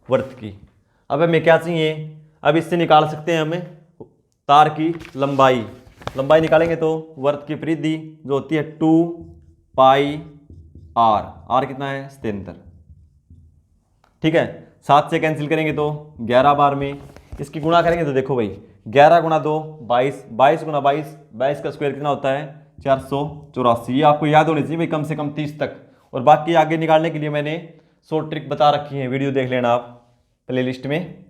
वृत्त की। अब हमें क्या चाहिए, अब इससे निकाल सकते हैं हमें तार की लंबाई। लंबाई निकालेंगे तो वृत्त की परिधि जो होती है 2 पाई आर, आर कितना है 77। ठीक है, 7 से कैंसिल करेंगे तो 11 बार में, इसकी गुणा करेंगे तो देखो भाई 11 गुणा 2 22, 22 गुणा 22, 22 का स्क्वायर कितना होता है 484। ये आपको याद होनी चाहिए भाई कम से कम 30 तक। और बाकी आगे निकालने के लिए मैंने 100 ट्रिक बता रखी है, वीडियो देख लेना आप प्ले लिस्ट में।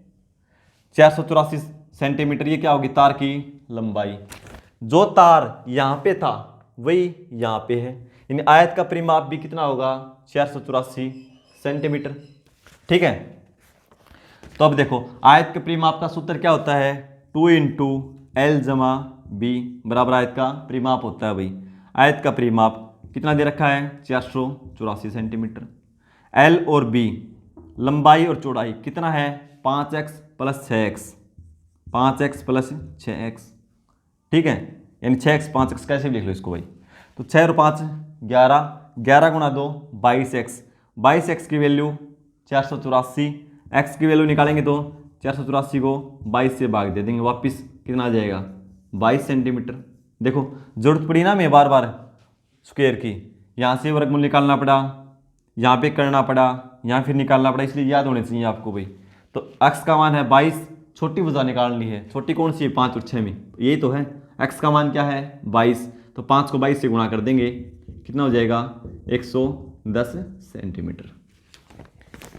484 सेंटीमीटर ये क्या होगी, तार की लंबाई। जो तार यहाँ पे था वही यहाँ पे है, यानी आयत का परिमाप भी कितना होगा 484 सेंटीमीटर। ठीक है, तो अब देखो आयत के परिमाप का सूत्र क्या होता है, 2 इंटू एल जमा बी बराबर आयत का परिमाप होता है भाई। आयत का परिमाप कितना दे रखा है 484 सेंटीमीटर। एल और बी लंबाई और चौड़ाई कितना है 5x plus 6x, 5x plus 6x। ठीक है, यानी 6x 5x कैसे भी लिख लो इसको भाई, तो 6 और 5 11, 11 गुणा 2 22x, 22x की वैल्यू 484, x की वैल्यू निकालेंगे तो 484 को 22 से भाग दे देंगे, वापस कितना आ जाएगा 22 सेंटीमीटर। देखो जरूरत पड़ी ना मैं बार बार स्क्वायर की, यहाँ से वर्गमूल निकालना पड़ा, यहाँ पे करना पड़ा, यहाँ फिर निकालना पड़ा, इसलिए याद होने चाहिए आपको भाई। तो x का मान है 22, छोटी भुजा निकालनी है, छोटी कौन सी है 5 और 6 में, यही तो है। x का मान क्या है 22, तो 5 को 22 से गुणा कर देंगे, कितना हो जाएगा 110 सेंटीमीटर।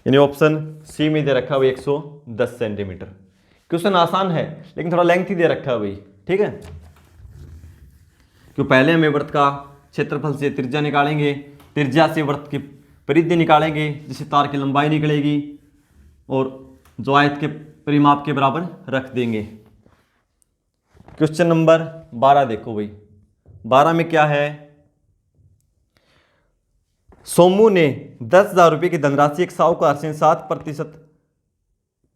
यानी ऑप्शन सी में दे रखा है 110 सेंटीमीटर। क्वेश्चन आसान है लेकिन थोड़ा लेंथी दे रखा है भाई। ठीक है, क्यों पहले हमें वृत्त का क्षेत्रफल से त्रिज्या निकालेंगे, त्रिज्या से वृत्त की परिधि निकालेंगे जिससे तार की लंबाई निकलेगी, और जो आयत के परिमाप के बराबर रख देंगे। क्वेश्चन नंबर 12 देखो भाई, 12 में क्या है, सोमू ने 10,000 रुपये की धनराशि एक साहूकार से 7%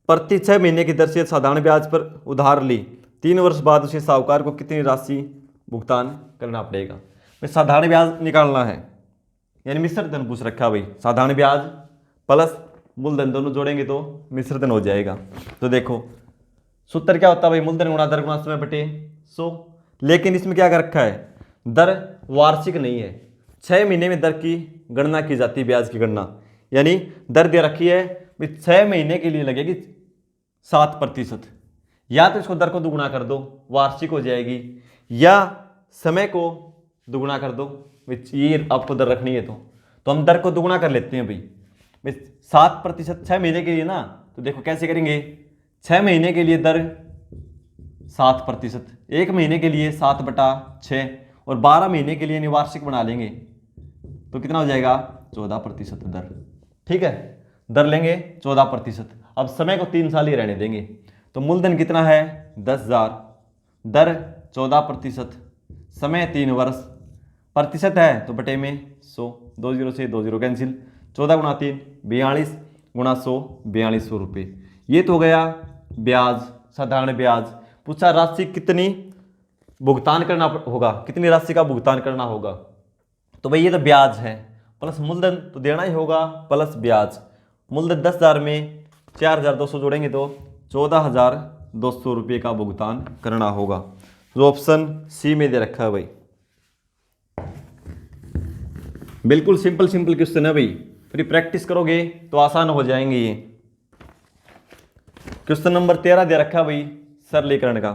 प्रति 6 महीने की दर से साधारण ब्याज पर उधार ली। 3 वर्ष बाद उसे साहूकार को कितनी राशि भुगतान करना पड़ेगा। मैं साधारण ब्याज निकालना है, यानी मिश्र धन पूछ रखा भाई, साधारण ब्याज प्लस मूलधन दोनों जोड़ेंगे तो मिश्र धन हो जाएगा। तो देखो सूत्र क्या होता है भाई, मूलधन गुणा दर गुणा समय बटे 100। लेकिन इसमें क्या कर रखा है, दर वार्षिक नहीं है, 6 महीने में दर की गणना की जाती है, ब्याज की गणना। यानी दर दे रखी है 6 महीने के लिए लगेगी 7%, या तो इसको दर को दुगुना कर दो वार्षिक हो जाएगी, या समय को दुगुना कर दो, ये आपको दर रखनी है तो हम दर को दुगुना कर लेते हैं भाई 7% 6 महीने के लिए ना। तो देखो कैसे करेंगे, 6 महीने के लिए दर 7%, 1 महीने के लिए 7/6 और 12 महीने के लिए वार्षिक बना लेंगे तो कितना हो जाएगा 14% दर। ठीक है, दर लेंगे 14%। अब समय को 3 साल ही रहने देंगे, तो मूलधन कितना है 10,000, दर 14%, समय 3 वर्ष, प्रतिशत है तो बटे में 100, 20 से 20 कैंसिल, 14 गुणा 3 42 गुणा 100 4200 रुपये। ये तो हो गया ब्याज, साधारण ब्याज। पूछा राशि कितनी भुगतान करना होगा, कितनी राशि का भुगतान करना होगा, तो भाई ये तो ब्याज है प्लस मूलधन तो देना ही होगा प्लस ब्याज। मूलधन 10,000 में 4,200 जोड़ेंगे तो 14,200 रुपये का भुगतान करना होगा, जो ऑप्शन सी में दे रखा है भाई। बिल्कुल सिंपल क्वेश्चन है भाई, फिर प्रैक्टिस करोगे तो आसान हो जाएंगे ये। क्वेश्चन नंबर 13 दे रखा है भाई सरलीकरण का,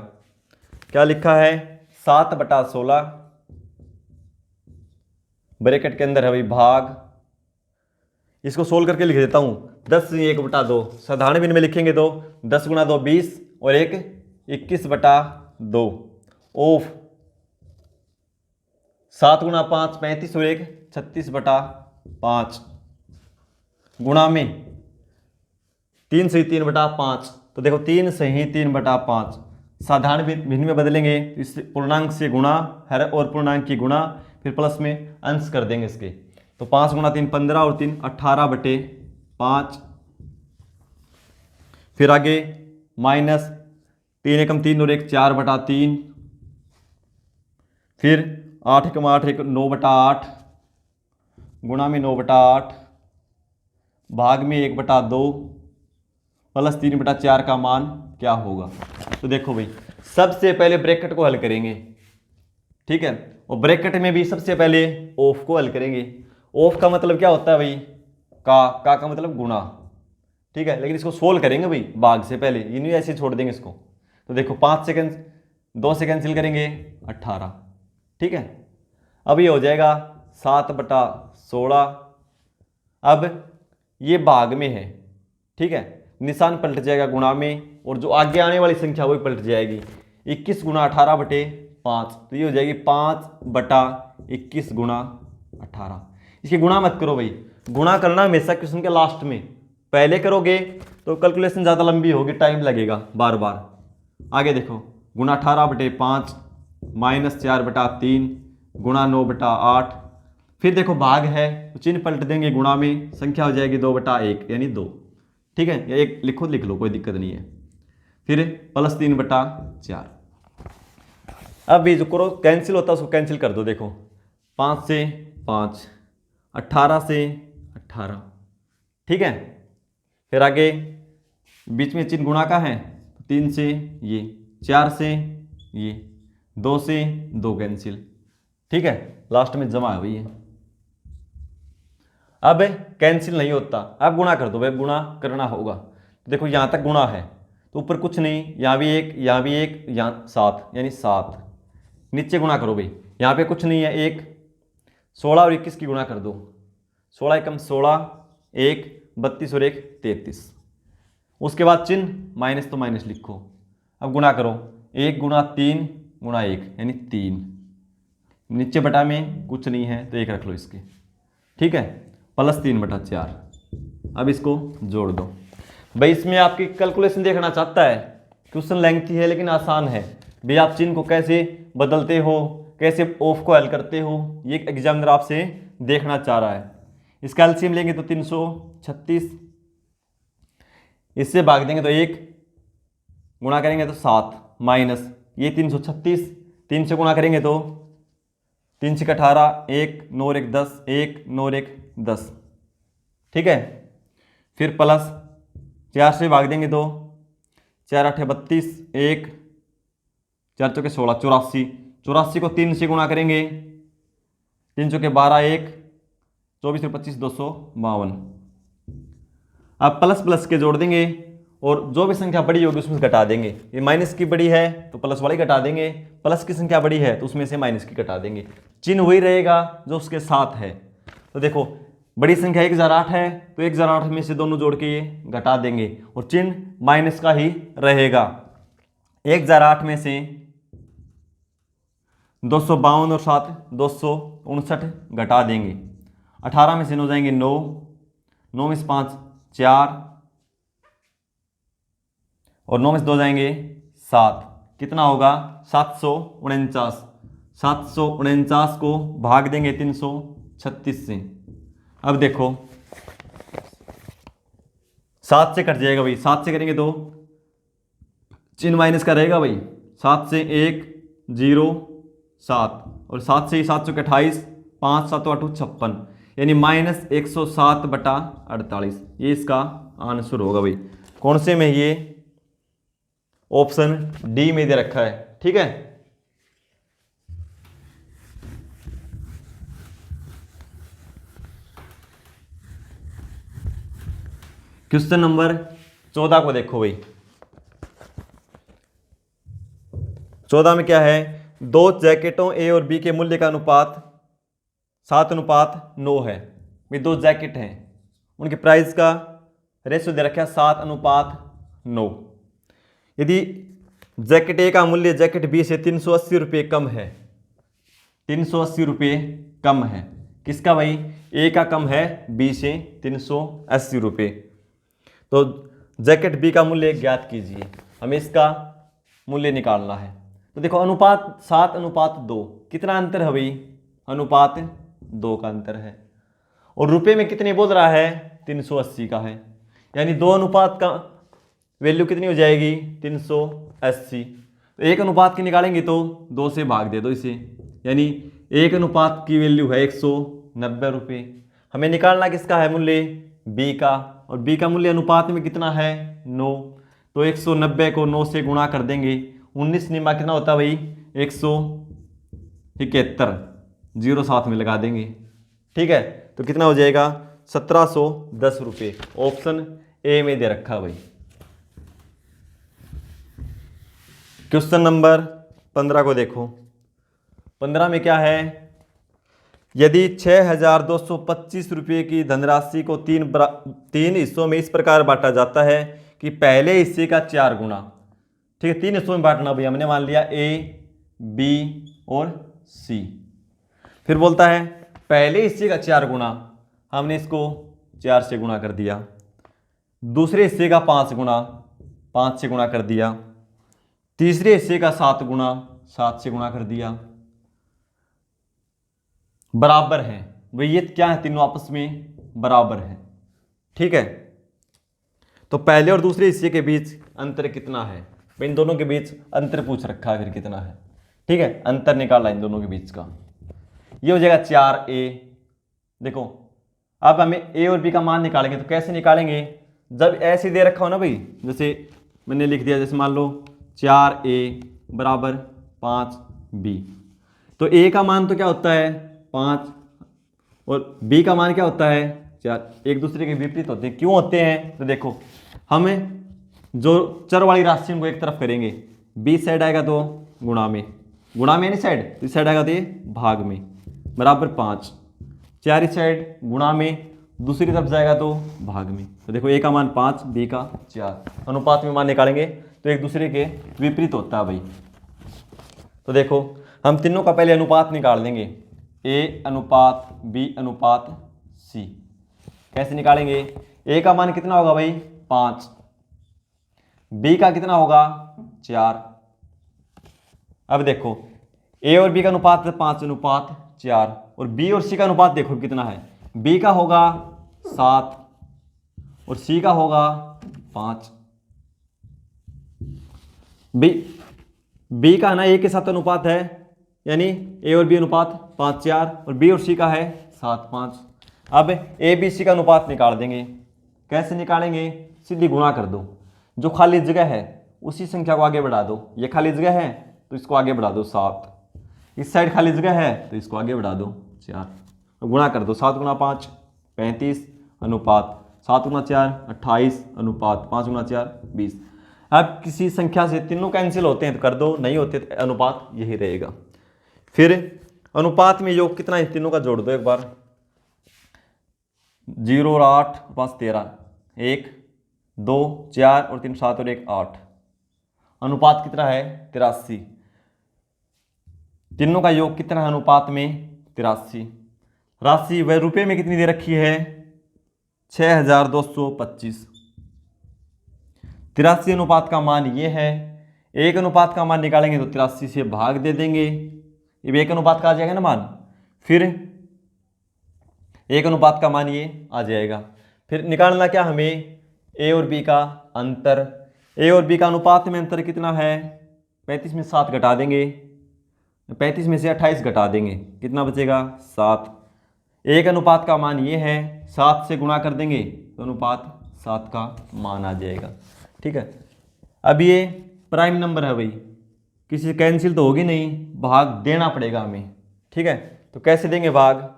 क्या लिखा है 7/16 ब्रैकेट के अंदर है भाई भाग, इसको सोल्व करके लिख देता हूं 10 1/2, साधारण भिन्न में लिखेंगे तो 10 गुणा 2 20 और 1 21/2 ऑफ 7 गुणा 5 35 और 1 36/5 गुणा में 3 से 3/5। तो देखो 3 से ही 3/5, साधारण भिन्न में बदलेंगे तो इस पूर्णांक से गुणा, हर और पूर्णांक की गुणा, फिर प्लस में अंश कर देंगे इसके। तो 5 गुणा 3 15 और 3 18/5। फिर आगे माइनस 3 एकम 3 और 1 4/3। फिर 8 एकम 8 1 9/8 गुणा में 9/8 भाग में 1/2 प्लस 3/4 का मान क्या होगा। तो देखो भाई, सबसे पहले ब्रैकेट को हल करेंगे, ठीक है, और ब्रैकेट में भी सबसे पहले ऑफ को हल करेंगे। ऑफ का मतलब क्या होता है भाई, का मतलब गुणा, ठीक है, लेकिन इसको सोल्व करेंगे भाई भाग से पहले, ये नहीं ऐसे छोड़ देंगे इसको। तो देखो 5 से 2 से कैंसिल करेंगे 18, ठीक है। अब ये हो जाएगा 7/16। अब ये भाग में है, ठीक है, निशान पलट जाएगा गुणा में, और जो आगे आने वाली संख्या वही पलट जाएगी। 21 गुणा 18/5, तो ये हो जाएगी 5/21 गुणा 18। इसकी गुणा मत करो भाई, गुणा करना हमेशा क्वेश्चन के लास्ट में, पहले करोगे तो कैलकुलेशन ज़्यादा लंबी होगी, टाइम लगेगा बार बार। आगे देखो, गुणा 18/5 माइनस 4/3 गुणा 9/8। फिर देखो भाग है तो चिन्ह पलट देंगे गुणा में, संख्या हो जाएगी 2/1 यानी 2, ठीक है, या एक लिखो लिख लो, कोई दिक्कत नहीं है। फिर प्लस 3/4। अब ये जो करो कैंसिल होता है उसको कैंसिल कर दो। देखो 5 से 5, 18 से 18, ठीक है। फिर आगे बीच में चिन्ह गुणा का है, 3 से ये, 4 से ये, 2 से 2 कैंसिल, ठीक है, लास्ट में जमा है भैया। अब कैंसिल नहीं होता, अब गुणा कर दो भाई, गुणा करना होगा। तो देखो यहाँ तक गुणा है तो ऊपर कुछ नहीं, यहाँ भी 1, यहाँ भी 1, यहाँ 7 यानी 7। नीचे गुणा करो भाई, यहाँ पे कुछ नहीं है 1, 16 और 21 की गुणा कर दो, 16 एकम 16, 1 32 और 1 33। उसके बाद चिन्ह माइनस तो माइनस लिखो। अब गुणा करो, 1 गुणा 3 गुणा 1 यानी 3। नीचे बटा में कुछ नहीं है तो 1 रख लो इसके, ठीक है, प्लस 3/4। अब इसको जोड़ दो भाई। इसमें आपकी कैलकुलेशन देखना चाहता है, क्वेश्चन लेंथी है लेकिन आसान है भाई। आप चिन्ह को कैसे बदलते हो, कैसे ऑफ को हल करते हो, ये एग्जामिनर आपसे देखना चाह रहा है। इसका एलसीएम लेंगे तो 336, इससे भाग देंगे तो 1, गुणा करेंगे तो 7, माइनस ये 336, 3 से गुणा करेंगे तो 3 से 18, 1 9 और 1 10, 1 9 और 1 10, ठीक है। फिर प्लस 4 से भाग देंगे तो 4 8 32, 1 4 चौके 16, 84, 84 को 3 से गुणा करेंगे, 3 चौके 12, 1 24 और 25 252। अब प्लस प्लस के जोड़ देंगे और जो भी संख्या बड़ी होगी उसमें से घटा देंगे। ये माइनस की बड़ी है तो प्लस वाली घटा देंगे, प्लस की संख्या बड़ी है तो उसमें से माइनस की घटा देंगे। चिन्ह वही रहेगा जो उसके साथ है। तो देखो बड़ी संख्या 1008 है तो 1008 में से दोनों जोड़ के ये घटा देंगे और चिन्ह माइनस का ही रहेगा। 1008 में से 252 और 7 259 घटा देंगे। 18 में से 9 जाएंगे 9, 9 में से 5 4 और 9 में से 2 जाएंगे 7। कितना होगा 749। 749 को भाग देंगे 336 से। अब देखो 7 से कट जाएगा भाई, 7 से करेंगे तो चिन्ह माइनस का रहेगा भाई। 7 से 1 0 7 और 7 से ही 7 चौके 28, 5 7 8 56 यानी माइनस 107/48। ये इसका आंसर होगा भाई। कौन से में? ये ऑप्शन डी में दे रखा है, ठीक है। क्वेश्चन नंबर 14 को देखो भाई। 14 में क्या है? दो जैकेटों ए और बी के मूल्य का अनुपात 7:9 है। भाई दो जैकेट हैं, उनके प्राइस का रेशियो दे रखा है 7:9। यदि जैकेट ए का मूल्य जैकेट बी से 380 रुपये कम है, 380 रुपये कम है, किसका भाई? ए का कम है बी से 380 रुपये। तो जैकेट बी का मूल्य ज्ञात कीजिए। हमें इसका मूल्य निकालना है। तो देखो अनुपात 7:2 कितना अंतर है भाई, अनुपात 2 का अंतर है। और रुपए में कितने बोल रहा है, 380 का है, यानी 2 अनुपात का वैल्यू कितनी हो जाएगी, 380। तो 1 अनुपात की निकालेंगे तो 2 से भाग दे दो इसे, यानी 1 अनुपात की वैल्यू है 190 रुपये। हमें निकालना किसका है मूल्य, बी का, और बी का मूल्य अनुपात में कितना है, 9। तो 190 को 9 से गुणा कर देंगे, 19 निमा कितना होता है भाई, 171, 0 साथ में लगा देंगे, ठीक है। तो कितना हो जाएगा, 1710 रुपये। ऑप्शन ए में दे रखा है भाई। क्वेश्चन नंबर 15 को देखो। 15 में क्या है, यदि 6225 रुपये की धनराशि को तीन हिस्सों में इस प्रकार बांटा जाता है कि पहले हिस्से का 4 गुना, ठीक है, 3 हिस्सों में बांटना भैया, हमने मान लिया ए, बी और सी। फिर बोलता है पहले हिस्से का 4 गुना, हमने इसको 4 से गुणा कर दिया। दूसरे हिस्से का 5 गुना, 5 से गुणा कर दिया। तीसरे हिस्से का 7 गुना, 7 से गुणा कर दिया। बराबर है भाई, ये क्या है, तीनों आपस में बराबर है, ठीक है। तो पहले और दूसरे हिस्से के बीच अंतर कितना है, इन दोनों के बीच अंतर पूछ रखा है, फिर कितना है, ठीक है, अंतर निकाला इन दोनों के बीच का, ये हो जाएगा 4a। देखो अब हमें a और b का मान निकालेंगे, तो कैसे निकालेंगे, जब ऐसे दे रखा हो ना भाई, जैसे मैंने लिख दिया, जैसे मान लो 4a बराबर 5b, तो a का मान तो क्या होता है 5 और b का मान क्या होता है 4, एक दूसरे के विपरीत होते हैं। क्यों होते हैं, तो देखो हमें जो चर वाली राशि को एक तरफ करेंगे, b साइड आएगा तो गुणा में यानी साइड, इस साइड आएगा तो ये भाग में, बराबर 5, 4 इस साइड गुणा में, दूसरी तरफ जाएगा तो भाग में। तो देखो a का मान 5, b का 4, अनुपात में मान निकालेंगे तो एक दूसरे के विपरीत होता है भाई। तो देखो हम तीनों का पहले अनुपात निकाल देंगे, a अनुपात b अनुपात c। कैसे निकालेंगे, a का मान कितना होगा भाई 5, b का कितना होगा 4। अब देखो a और b का अनुपात है 5 अनुपात 4, और b और c का अनुपात देखो कितना है, b का होगा 7 और c का होगा 5। बी का ना a के साथ अनुपात है, यानी a और b अनुपात 5-4, और b और c का है 7-5। अब a b c का अनुपात निकाल देंगे। कैसे निकालेंगे, सीधी गुणा कर दो, जो खाली जगह है उसी संख्या को आगे बढ़ा दो, ये खाली जगह है तो इसको आगे बढ़ा दो 7, इस साइड खाली जगह है तो इसको आगे बढ़ा दो 4, गुणा कर दो, 7 गुणा 5 35 अनुपात 7 गुणा 4 28 अनुपात 5 गुणा 4 20। अब किसी संख्या से तीनों कैंसिल होते हैं तो कर दो, नहीं होते तो अनुपात यही रहेगा। फिर अनुपात में योग कितना है, तीनों का जोड़ दो एक बार, 0 और 8 5 13, 1 2 4 और 3 7 और 1 8, अनुपात कितना है 83। तीनों का योग कितना है अनुपात में 83। राशि वह रुपए में कितनी दे रखी है 6225। 83 अनुपात का मान ये है, 1 अनुपात का मान निकालेंगे तो 83 से भाग दे देंगे, ये 1 अनुपात का आ जाएगा ना मान, फिर 1 अनुपात का मान ये आ जाएगा। फिर निकालना क्या हमें, a और b का अंतर। a और b का अनुपात में अंतर कितना है, 35 में 7 घटा देंगे, 35 में से 28 घटा देंगे, कितना बचेगा 7। 1 अनुपात का मान ये है, 7 से गुणा कर देंगे तो अनुपात 7 का मान आ जाएगा, ठीक है। अब ये प्राइम नंबर है भाई, किसी से कैंसिल तो होगी नहीं, भाग देना पड़ेगा हमें, ठीक है। तो कैसे देंगे भाग,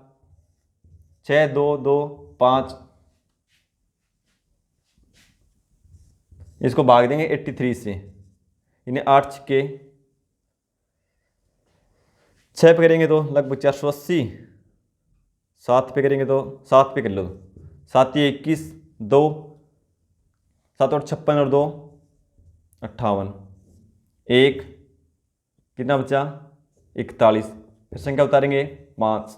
6 2 2 5, इसको भाग देंगे 83 से, इन्हें 8 के 6 पे करेंगे तो लगभग 480, 7 पे करेंगे तो 7 पे कर लो, 7 21 2 7 और 56 और 2 58, 1 कितना बचा 41, फिर संख्या उतारेंगे 5,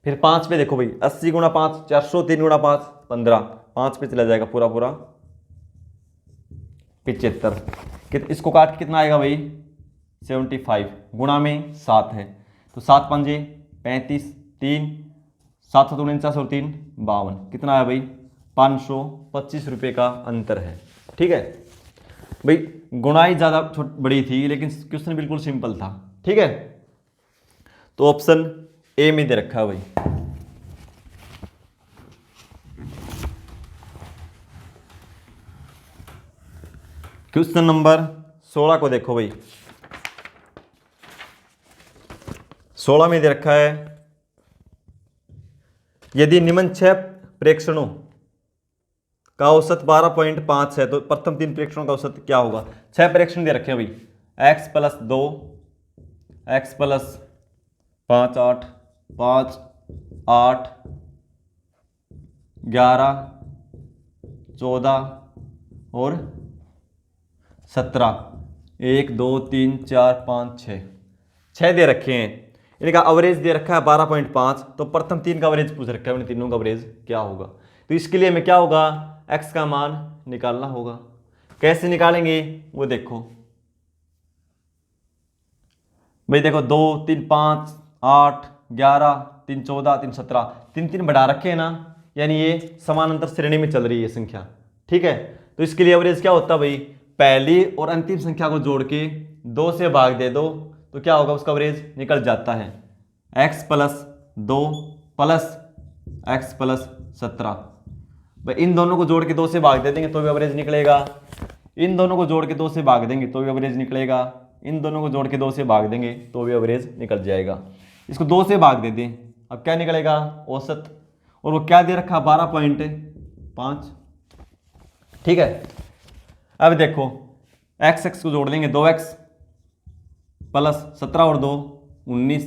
फिर 5 पे देखो भाई 80 गुणा 5 403 गुणा 5 15, 5 पे चला जाएगा पूरा पूरा 75, इसको काट के कितना आएगा भाई 75 गुणा में 7 है तो 7 पंजे 35 3 7 7 49 और 3 52 कितना आया भाई 525 रुपये का अंतर है। ठीक है भाई गुणाई ज़्यादा बड़ी थी लेकिन क्वेश्चन बिल्कुल सिंपल था। ठीक है तो ऑप्शन ए में दे रखा है भाई। क्वेश्चन नंबर 16 को देखो भाई। 16 में दे रखा है यदि निम्न 6 प्रेक्षणों का औसत 12.5 है तो प्रथम 3 प्रेक्षणों का औसत क्या होगा। 6 प्रेक्षण दे रखे हैं भाई x + 2 x + 5 8 5 8 11 14 और 17 1 2 3 4 5 6 दे रखे हैं। इनका एवरेज दे रखा है 12.5 तो प्रथम 3 का एवरेज पूछ रखा है उन तीनों का एवरेज क्या होगा। तो इसके लिए हमें क्या होगा x का मान निकालना होगा। कैसे निकालेंगे वो देखो भाई देखो 2 3 5 8 11 3 14 3 17 3 बढ़ा रखे हैं ना यानी ये समानांतर श्रेणी में चल रही है संख्या। ठीक है तो इसके लिए एवरेज क्या होता है भाई पहली और अंतिम संख्या को जोड़ के 2 से भाग दे दो तो क्या होगा उसका एवरेज निकल जाता है x + 2 + x + 17। भाई इन दोनों को जोड़ के 2 से भाग दे देंगे तो भी एवरेज निकलेगा। इन दोनों को जोड़ के 2 से भाग देंगे तो भी एवरेज निकलेगा। इन दोनों को जोड़ के 2 से भाग देंगे तो भी एवरेज निकल जाएगा। इसको 2 से भाग दे दें अब क्या निकलेगा औसत और वो क्या दे रखा 12.5। ठीक है अब देखो x को जोड़ देंगे 2x + 17 और 2 19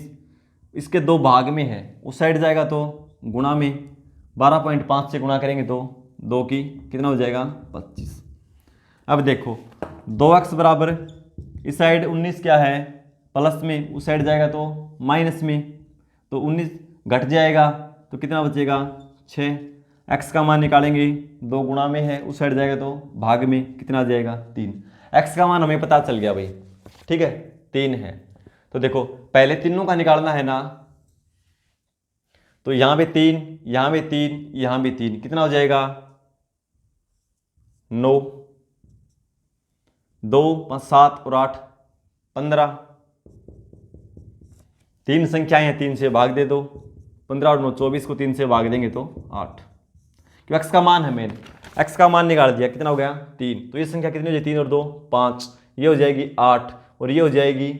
इसके 2 भाग में है उस साइड जाएगा तो गुणा में 12.5 से गुणा करेंगे तो 2 की कितना हो जाएगा 25। अब देखो 2x बराबर इस साइड 19 क्या है प्लस में उस साइड जाएगा तो माइनस में तो 19 घट जाएगा तो कितना बचेगा 6। x का मान निकालेंगे 2 गुणा में है उस साइड जाएगा तो भाग में कितना आ जाएगा 3। x का मान हमें पता चल गया भाई। ठीक है 3 है तो देखो पहले तीनों का निकालना है ना तो यहां पे 3 यहां पे 3 यहां भी 3 कितना हो जाएगा 9 2 5 7 और 8 15 3 संख्याएं हैं 3 से भाग दे दो 15 और 9 24 को 3 से भाग देंगे तो 8 क्यों x का मान है मैंने x का मान निकाल दिया कितना हो गया 3 तो ये संख्या कितनी हो जाएगी 3 और 2 5 ये हो जाएगी 8 और ये हो जाएगी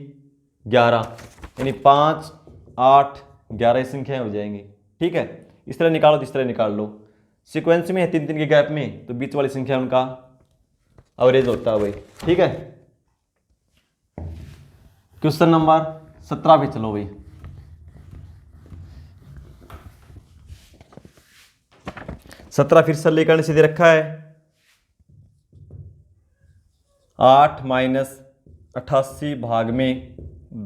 11 यानी 5 8 11 ये संख्याएं हो जाएंगी। ठीक है इस तरह निकालो तो इस तरह निकाल लो सीक्वेंस में है 3 3 के गैप में तो बीच वाली संख्या उनका एवरेज होता है भाई। ठीक है क्वेश्चन नंबर 17 पे चलो भाई। 17 फिर सरलीकरण से दे रखा है 8 - 88 भाग में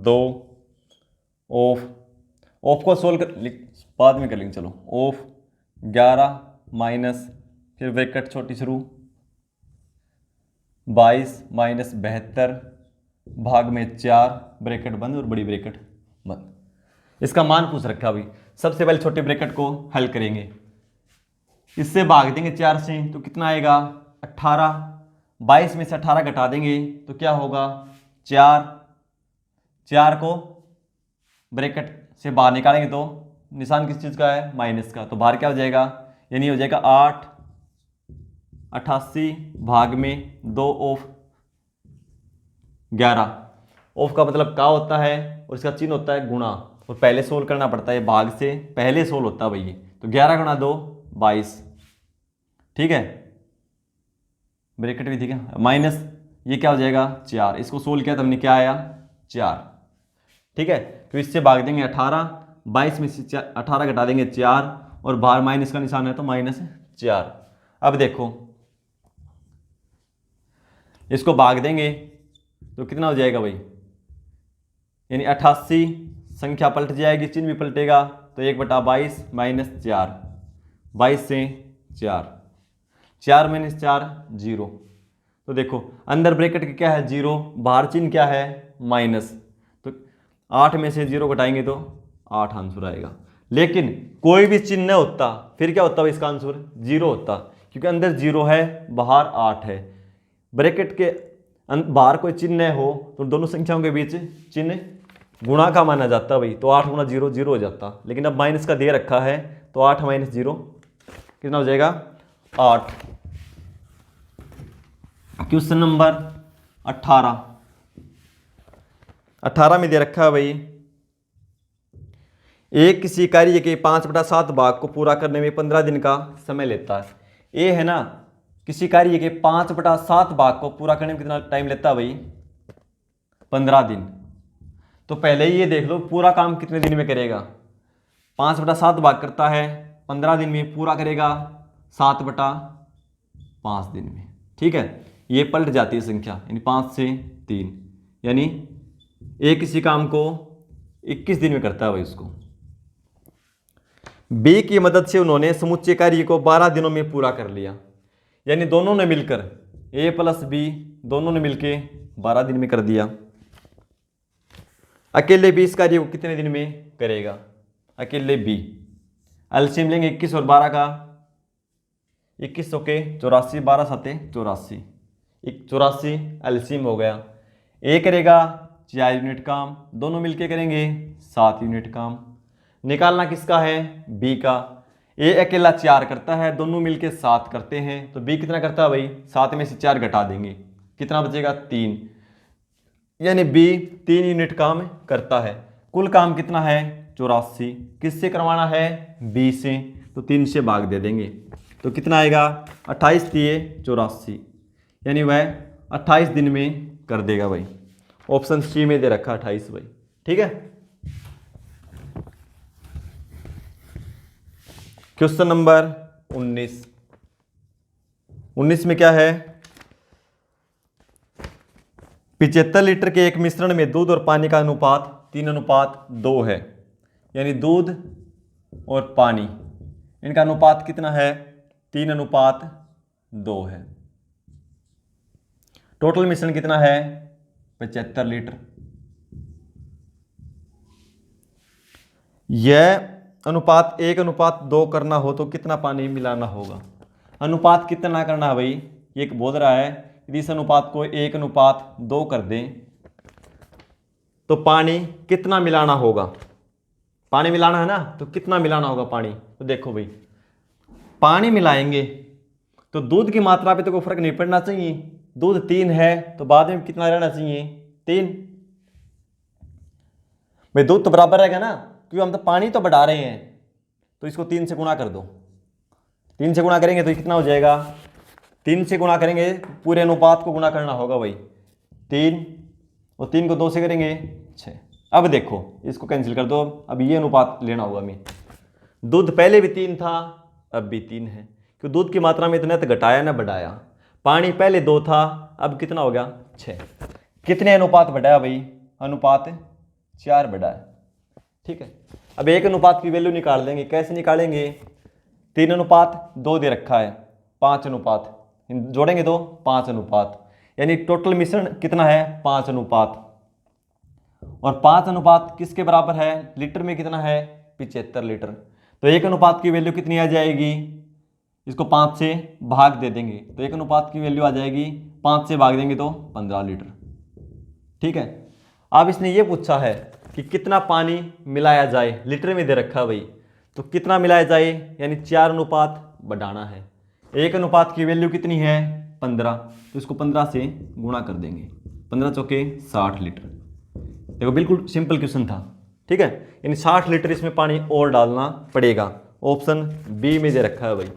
2 ऑफ को सोल्व कर बाद में कर लेंगे चलो ऑफ 11 माइनस फिर ब्रैकेट छोटी शुरू 22 - 72 भाग में 4 ब्रैकेट बंद और बड़ी ब्रैकेट बंद। इसका मान पूछ रखा अभी सबसे पहले छोटी ब्रैकेट को हल करेंगे इससे भाग देंगे 4 से तो कितना आएगा 18 22 में से 18 घटा देंगे तो क्या होगा 4 को ब्रैकेट से बाहर निकालेंगे तो निशान किस चीज़ का है माइनस का तो बाहर क्या हो जाएगा यानी हो जाएगा 8 88 भाग में 2 ऑफ 11 ऑफ का मतलब का होता है और इसका चिन्ह होता है गुणा और पहले सोल्व करना पड़ता है भाग से पहले सोल्व होता है भैया तो 11 × 2 22। ठीक है ब्रैकेट भी ठीक है माइनस ये क्या हो जाएगा 4 इसको सोल्व किया तो हमने क्या आया 4। ठीक है तो इससे भाग देंगे 18 22 में से 18 घटा देंगे 4 और बाहर माइनस का निशान है तो -4। अब देखो इसको भाग देंगे तो कितना हो जाएगा भाई यानी 88 संख्या पलट जाएगी चिन्ह भी पलटेगा तो 1/22 -4 22 से 4 4 - 4 0 तो देखो अंदर ब्रैकेट के क्या है 0, बाहर चिन्ह क्या है माइनस, तो 8 में से 0 घटाएंगे तो 8 आंसर आएगा। लेकिन कोई भी चिन्ह न होता फिर क्या होता भाई इसका आंसर 0 होता, क्योंकि अंदर 0 है बाहर 8 है। ब्रैकेट के बाहर कोई चिन्ह न हो तो दोनों संख्याओं के बीच चिन्ह गुणा का माना जाता भाई, तो 8 गुणा 0 0 हो जाता। लेकिन अब माइनस का दे रखा है तो 8 माइनस 0 कितना हो जाएगा 8। क्वेश्चन नंबर 18 में दे रखा है भाई एक किसी कार्य के 5/7 भाग को पूरा करने में 15 दिन का समय लेता है। ये है ना किसी कार्य के 5/7 भाग को पूरा करने में कितना टाइम लेता है भाई 15 दिन। तो पहले ही ये देख लो पूरा काम कितने दिन में करेगा, 5/7 भाग करता है 15 दिन में, पूरा करेगा 7/5 दिन में। ठीक है, ये पलट जाती है संख्या, यानी 5 से 3, यानी एक किसी काम को 21 दिन में करता है भाई उसको। बी की मदद से उन्होंने समुच्चय कार्य को 12 दिनों में पूरा कर लिया, यानी दोनों ने मिलकर ए प्लस बी दोनों ने मिलकर 12 दिन में कर दिया। अकेले बी इस कार्य को कितने दिन में करेगा, अकेले बी। एलसीएम लेंगे 21 और 12 का, 21 के 84, 12 7 84, 84 एलसीएम हो गया। ए करेगा 4 यूनिट काम, दोनों मिलके करेंगे 7 यूनिट काम। निकालना किसका है बी का, ए अकेला 4 करता है, दोनों मिलके 7 करते हैं, तो बी कितना करता है भाई 7 में से 4 घटा देंगे, कितना बचेगा 3, यानी बी 3 यूनिट काम करता है। कुल काम कितना है 84, किससे करवाना है बी से, तो 3 से भाग दे देंगे तो कितना आएगा 28 दिए 84, यानी वह 28 दिन में कर देगा भाई। ऑप्शन सी में दे रखा 28 भाई। ठीक है, क्वेश्चन नंबर 19 में क्या है 75 लीटर के एक मिश्रण में दूध और पानी का अनुपात 3:2 है, यानी दूध और पानी इनका अनुपात कितना है 3:2 है। टोटल मिश्रण कितना है 75 लीटर। यह अनुपात 1:2 करना हो तो कितना पानी मिलाना होगा। अनुपात कितना करना है भाई, ये एक बोल रहा है यदि इस अनुपात को 1:2 कर दें तो पानी कितना मिलाना होगा। पानी मिलाना है ना, तो कितना मिलाना होगा पानी, तो देखो भाई पानी मिलाएंगे तो दूध की मात्रा पे तो कोई फर्क नहीं पड़ना चाहिए। दूध 3 है तो बाद में कितना रहना चाहिए 3। भाई दूध तो बराबर रहेगा ना, क्योंकि हम तो पानी तो बढ़ा रहे हैं, तो इसको 3 से गुणा कर दो। 3 से गुणा करेंगे तो कितना हो जाएगा, 3 से गुणा करेंगे पूरे अनुपात को गुणा करना होगा भाई 3, और 3 को 2 से करेंगे 6। अब देखो इसको कैंसिल कर दो, अब ये अनुपात लेना होगा हमें। दूध पहले भी 3 था अब भी 3 है, क्योंकि दूध की मात्रा में इतना तो घटाया ना बढ़ाया। पानी पहले 2 था अब कितना हो गया 6। कितने अनुपात बढ़ाया भाई, अनुपात 4 बढ़ाया। ठीक है, अब एक अनुपात की वैल्यू निकाल देंगे, कैसे निकालेंगे 3:2 दे रखा है, 5 अनुपात जोड़ेंगे तो 5 अनुपात, यानी टोटल मिश्रण कितना है 5 अनुपात। और 5 अनुपात किसके बराबर है, लीटर में कितना है 75 लीटर। तो 1 अनुपात की वैल्यू कितनी आ जाएगी, इसको 5 से भाग दे देंगे तो 1 अनुपात की वैल्यू आ जाएगी 5 से भाग देंगे तो 15 लीटर। ठीक है, अब इसने ये पूछा है कि कितना पानी मिलाया जाए, लीटर में दे रखा है भाई, तो कितना मिलाया जाए, यानी 4 अनुपात बढ़ाना है। 1 अनुपात की वैल्यू कितनी है 15, तो इसको 15 से गुणा कर देंगे, 15 चौके 60 लीटर। देखो बिल्कुल सिंपल क्वेश्चन था। ठीक है, यानी 60 लीटर इसमें पानी और डालना पड़ेगा। ऑप्शन बी में दे रखा है भाई।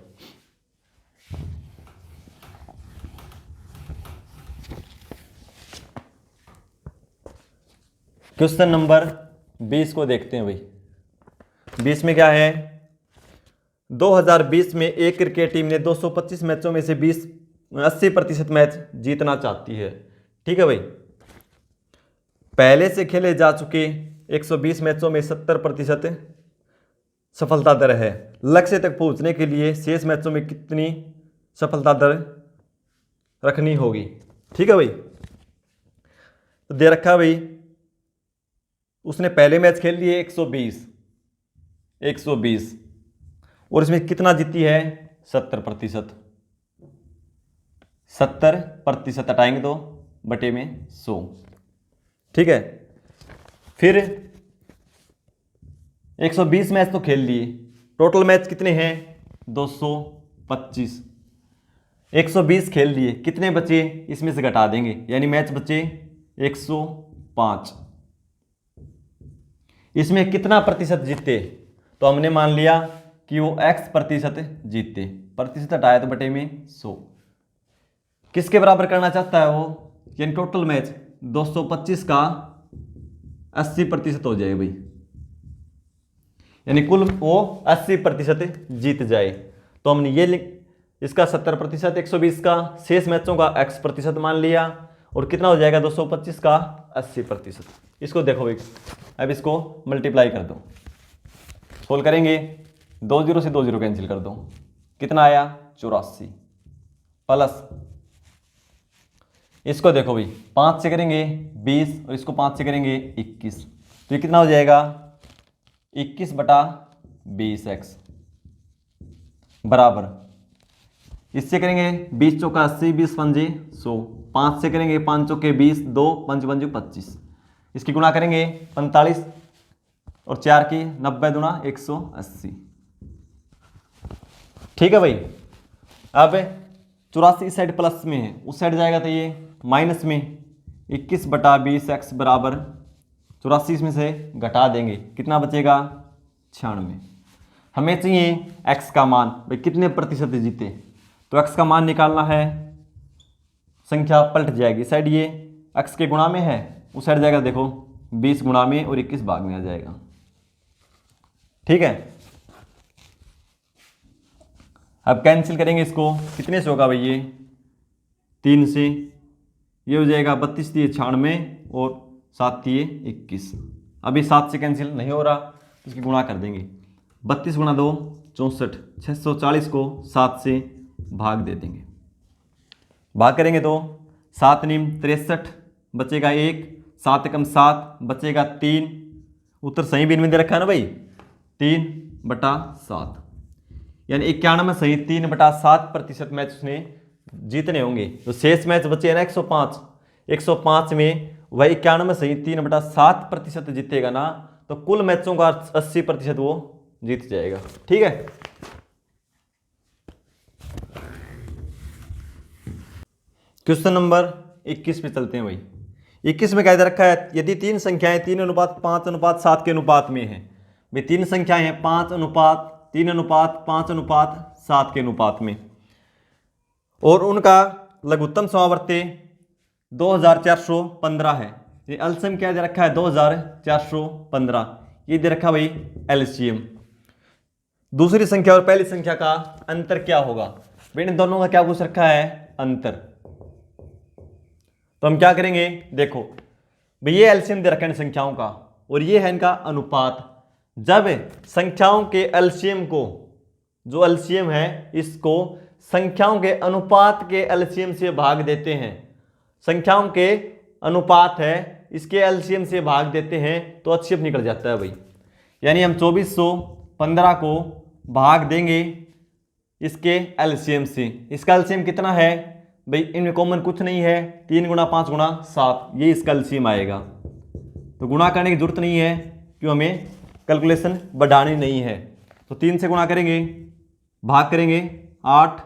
क्वेश्चन नंबर 20 को देखते हैं भाई। 20 में क्या है 2020 में एक क्रिकेट टीम ने 225 मैचों में से 80% मैच जीतना चाहती है। ठीक है भाई, पहले से खेले जा चुके 120 मैचों में 70% सफलता दर है। लक्ष्य तक पहुंचने के लिए शेष मैचों में कितनी सफलता दर रखनी होगी। ठीक है भाई, तो दे रखा है भाई, उसने पहले मैच खेल लिए 120 और इसमें कितना जीती है 70%। 70% हटाएंगे तो बटे में 100। ठीक है, फिर 120 मैच तो खेल लिए, टोटल मैच कितने हैं 225। 120 खेल लिए, कितने बचे इसमें से घटा देंगे, यानी मैच बचे 105। इसमें कितना प्रतिशत जीते, तो हमने मान लिया कि वो x% जीते, प्रतिशत हटाया तो बटे में 100। किसके बराबर करना चाहता है वो, यानी टोटल मैच 225 का 80% हो जाए भाई, यानी कुल वो 80% जीत जाए। तो हमने ये इसका 70%, 120 का, शेष मैचों का x% मान लिया, और कितना हो जाएगा 225 का 80%। इसको देखो भाई, अब इसको मल्टीप्लाई कर दो, सोल्व करेंगे, 2 0 से 2 0 कैंसिल कर दो, कितना आया 84, प्लस इसको देखो भाई 5 से करेंगे 20 और इसको 5 से करेंगे 21, तो ये कितना हो जाएगा 21/20x बराबर, इससे करेंगे 20 चौका 80, 20 पंजे 100, 5 से करेंगे 5 चौके 20, 2 5 पंजे 25, इसकी गुणा करेंगे 45 और 4 की 90 दूना 180। ठीक है भाई, अब 84 इस साइड प्लस में है, उस साइड जाएगा तो ये माइनस में, 21/20x बराबर 84 में से घटा देंगे, कितना बचेगा 96। हमें चाहिए x का मान, भाई कितने प्रतिशत जीते, तो x का मान निकालना है, संख्या पलट जाएगी, साइड ये x के गुणा में है, उस साइड जाएगा देखो 20 गुणा में और 21 भाग में आ जाएगा। ठीक है, अब कैंसिल करेंगे इसको, कितने से होगा भाई ये 3 से, ये हो जाएगा 32 दिए 96 और 7 दिए 21। अभी 7 से कैंसिल नहीं हो रहा तो इसकी गुणा कर देंगे, 32 गुणा 2 64, 640 को 7 से भाग दे देंगे, भाग करेंगे तो 7 निम 63 बचेगा 1, 7 एकम 7 बचेगा 3, उत्तर सही बिन में दे रखा है ना भाई, 3/7, यानी 91 सही 3/7% मैच उसने जीतने होंगे। तो शेष मैच बचे हैं ना 105 में वह 91 सही 3/7% जीतेगा ना, तो कुल मैचों का 80% वो जीत जाएगा। ठीक है, क्वेश्चन नंबर 21 पे चलते हैं भाई। 21 में क्या दे रखा है, यदि 3 संख्याएं 3:5:7 के अनुपात में है, भाई 3 संख्याएं हैं 5:3:5:7 के अनुपात में, और उनका लघुत्तम समावर्ती 2415 है। ये एलसीएम क्या दे रखा है 2415, ये दे रखा भाई एलसीएम। दूसरी संख्या और पहली संख्या का अंतर क्या होगा, भाई इन दोनों का क्या पूछ रखा है अंतर, तो हम क्या करेंगे, देखो भाई ये एलसीएम दे रखा है संख्याओं का और ये है इनका अनुपात। जब संख्याओं के एलसीएम को, जो एलसीएम है इसको संख्याओं के अनुपात के एलसीएम से भाग देते हैं, संख्याओं के अनुपात है इसके एलसीएम से भाग देते हैं तो एचसीएफ निकल जाता है भाई। यानी हम 2415 को भाग देंगे इसके एलसीएम से, इसका एलसीएम कितना है भाई, इनमें कॉमन कुछ नहीं है, 3 × 5 × 7 ये इसका एलसीएम आएगा। तो गुणा करने की जरूरत नहीं है क्यों, हमें कैलकुलेशन बढ़ानी नहीं है। तो 3 से गुणा करेंगे, भाग करेंगे 8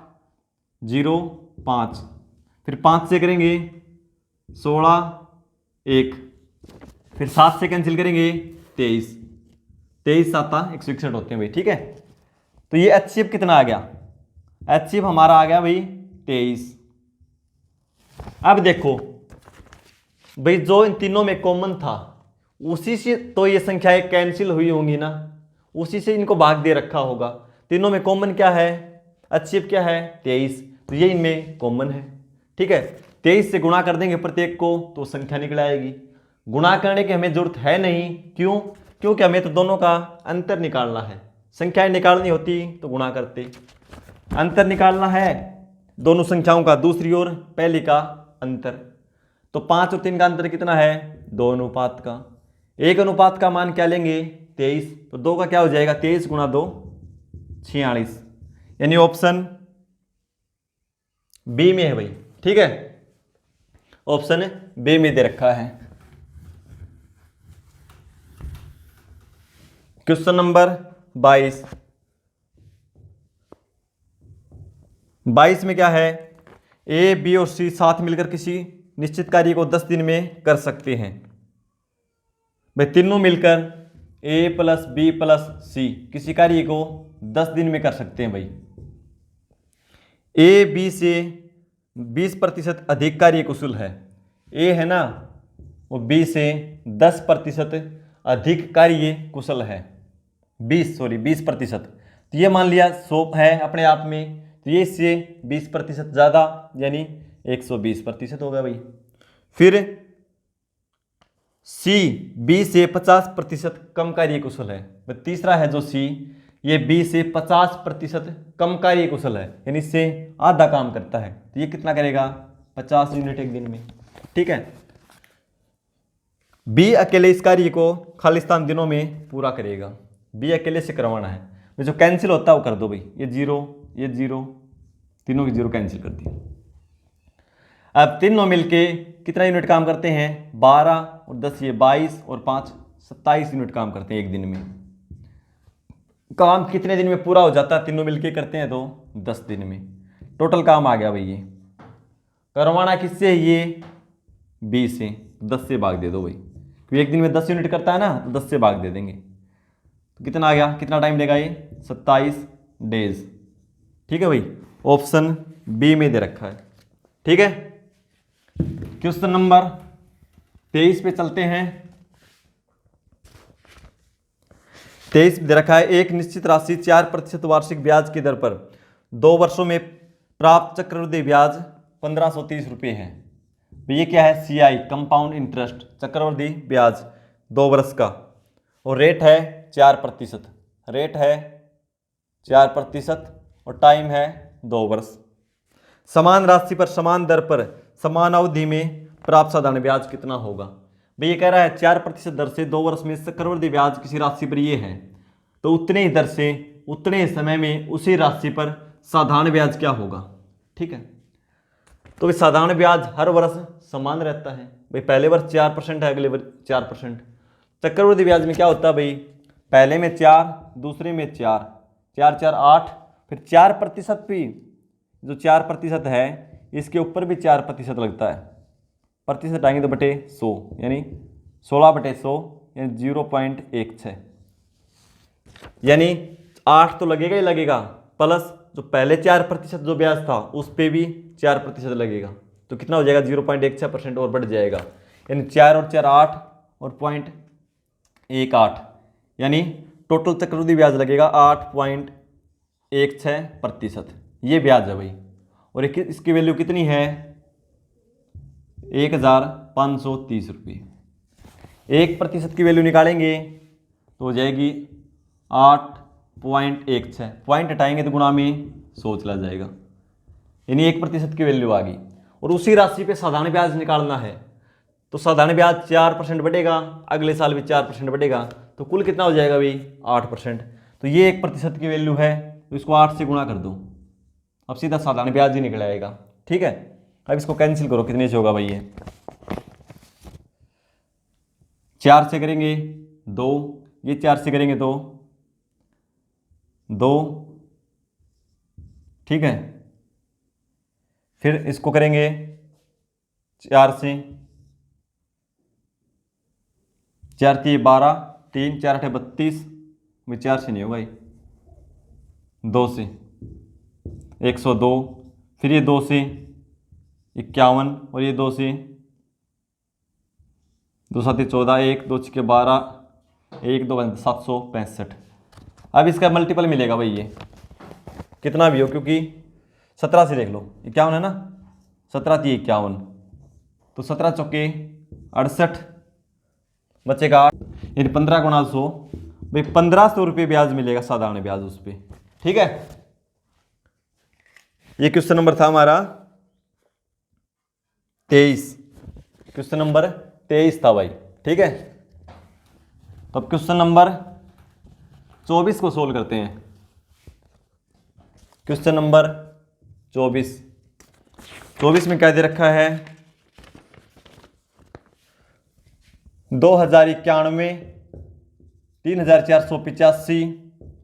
0 5, फिर 5 से करेंगे 16 1, फिर 7 से कैंसिल करेंगे 23, 23 7 161 होते हैं भाई। ठीक है, तो ये एचसीएफ कितना आ गया, एचसीएफ हमारा आ गया भाई 23। अब देखो भाई जो इन तीनों में कॉमन था उसी से तो ये संख्याएं कैंसिल हुई होंगी ना, उसी से इनको भाग दे रखा होगा। तीनों में कॉमन क्या है, एचसीएफ क्या है 23, तो ये इनमें कॉमन है। ठीक है, 23 से गुणा कर देंगे प्रत्येक को तो संख्या निकल आएगी। गुणा करने की हमें जरूरत है नहीं, क्यों, क्योंकि हमें तो दोनों का अंतर निकालना है। संख्याएं निकालनी होती तो गुणा करते, अंतर निकालना है दोनों संख्याओं का दूसरी ओर पहली का अंतर। तो 5 और 3 का अंतर कितना है? 2 अनुपात का। 1 अनुपात का मान क्या लेंगे? 23। तो 2 का क्या हो जाएगा? 23 गुणा 2 46। यानी ऑप्शन बी में है भाई। ठीक है, ऑप्शन बी में दे रखा है। Question number 22। 22 में क्या है? ए, बी और सी साथ मिलकर किसी निश्चित कार्य को 10 दिन में कर सकते हैं। भाई तीनों मिलकर ए प्लस बी प्लस सी किसी कार्य को 10 दिन में कर सकते हैं। भाई ए बी से 20% अधिक कार्य कुशल है। ए है ना, वो बी से 10% अधिक कार्य कुशल है। 20%। तो ये मान लिया 100 है अपने आप में, तो ये इससे 20% ज़्यादा यानी 120% होगा भाई। फिर सी बी से 50% कम कार्य कुशल है। तीसरा है जो सी, ये बी से 50% कम कार्य कुशल है, यानी इससे आधा काम करता है। तो ये कितना करेगा? 50 यूनिट एक दिन में। ठीक है, बी अकेले इस कार्य को खालिस्तान दिनों में पूरा करेगा। बी अकेले से करवाना है। जो कैंसिल होता है वो कर दो भाई। ये 0, ये 0, तीनों की 0 कैंसिल कर दी। अब तीनों मिलके कितना यूनिट काम करते हैं? 12 और 10, ये 22 और 5 27 यूनिट काम करते हैं एक दिन में। काम कितने दिन में पूरा हो जाता है? तीनों मिलके करते हैं तो 10 दिन में। टोटल काम आ गया भाई। ये करवाना किससे? ये बी से। 10 से भाग दे दो भाई, क्योंकि एक दिन में 10 यूनिट करता है ना, तो 10 से भाग दे देंगे। तो कितना आ गया? कितना टाइम लेगा ये? 27 डेज। ठीक है भाई, ऑप्शन बी में दे रखा है। ठीक है, क्वेश्चन नंबर 23 पे चलते हैं। 23 दे रखा है, एक निश्चित राशि 4% वार्षिक ब्याज की दर पर 2 वर्षों में प्राप्त चक्रवृद्धि ब्याज 1530 रुपये है। तो ये क्या है? CI कंपाउंड इंटरेस्ट, चक्रवृद्धि ब्याज 2 वर्ष का, और रेट है 4%। रेट है 4% और टाइम है 2 वर्ष। समान राशि पर समान दर पर समान अवधि में प्राप्त साधारण ब्याज कितना होगा? भाई ये कह रहा है 4% दर से 2 वर्ष में चक्रवृद्धि ब्याज किसी राशि पर ये है, तो उतने ही दर से उतने ही समय में उसी राशि पर साधारण ब्याज क्या होगा? ठीक है, तो साधारण ब्याज हर वर्ष समान रहता है। भाई पहले वर्ष 4% है, अगले वर्ष 4%। चक्रवृद्धि ब्याज में क्या होता है भाई? पहले में 4, दूसरे में 4, 4 4 8, फिर 4% भी, जो 4% है इसके ऊपर भी 4% लगता है। प्रतिशत आएंगे तो बटे 100, यानी 16/100 यानी 0.16, यानी 8 तो लगेगा ही लगेगा, प्लस जो पहले 4% जो ब्याज था उस पर भी 4% लगेगा। तो कितना हो जाएगा? 0.16% और बढ़ जाएगा, यानी 4 और 4 8 और 0.18, यानी टोटल चक्रवृद्धि ब्याज लगेगा 8.16%। ये ब्याज है भाई। और इसकी वैल्यू कितनी है? 1530 रुपये। 1% की वैल्यू निकालेंगे तो हो जाएगी 8.16। पॉइंट हटाएंगे तो गुणा में 100 चला जाएगा, यानी 1% की वैल्यू आ गई। और उसी राशि पे साधारण ब्याज निकालना है, तो साधारण ब्याज 4% बढ़ेगा, अगले साल भी 4% बढ़ेगा, तो कुल कितना हो जाएगा भाई? 8%। तो ये 1% की वैल्यू है, तो इसको 8 से गुणा कर दो, अब सीधा साधारण ब्याज ही निकल आएगा। ठीक है, अब इसको कैंसिल करो, कितने से होगा भाई? ये 4 से करेंगे 2, ये 4 से करेंगे तो 2। ठीक है, फिर इसको करेंगे 4 से, 4 3 12, 3 4 8 32, 4 से नहीं होगा ये, 2 से 102, फिर ये 2 से 51, और ये 2 से 2 7 14, 1 2 6 12, 1 2 765। अब इसका मल्टीपल मिलेगा भाई, ये कितना भी हो, क्योंकि 17 से देख लो, 51 है ना, 17 थी 51, तो 17 चौके 68, बचेगा 8, यानी 15 गुणा 100, भाई 1500 रुपये ब्याज मिलेगा, साधारण ब्याज उस पर। ठीक है, ये क्वेश्चन नंबर था हमारा 23, क्वेश्चन नंबर 23 था भाई। ठीक है, तो अब क्वेश्चन नंबर 24 को सोल्व करते हैं। क्वेश्चन नंबर 24 में क्या दे रखा है, 2091, 3485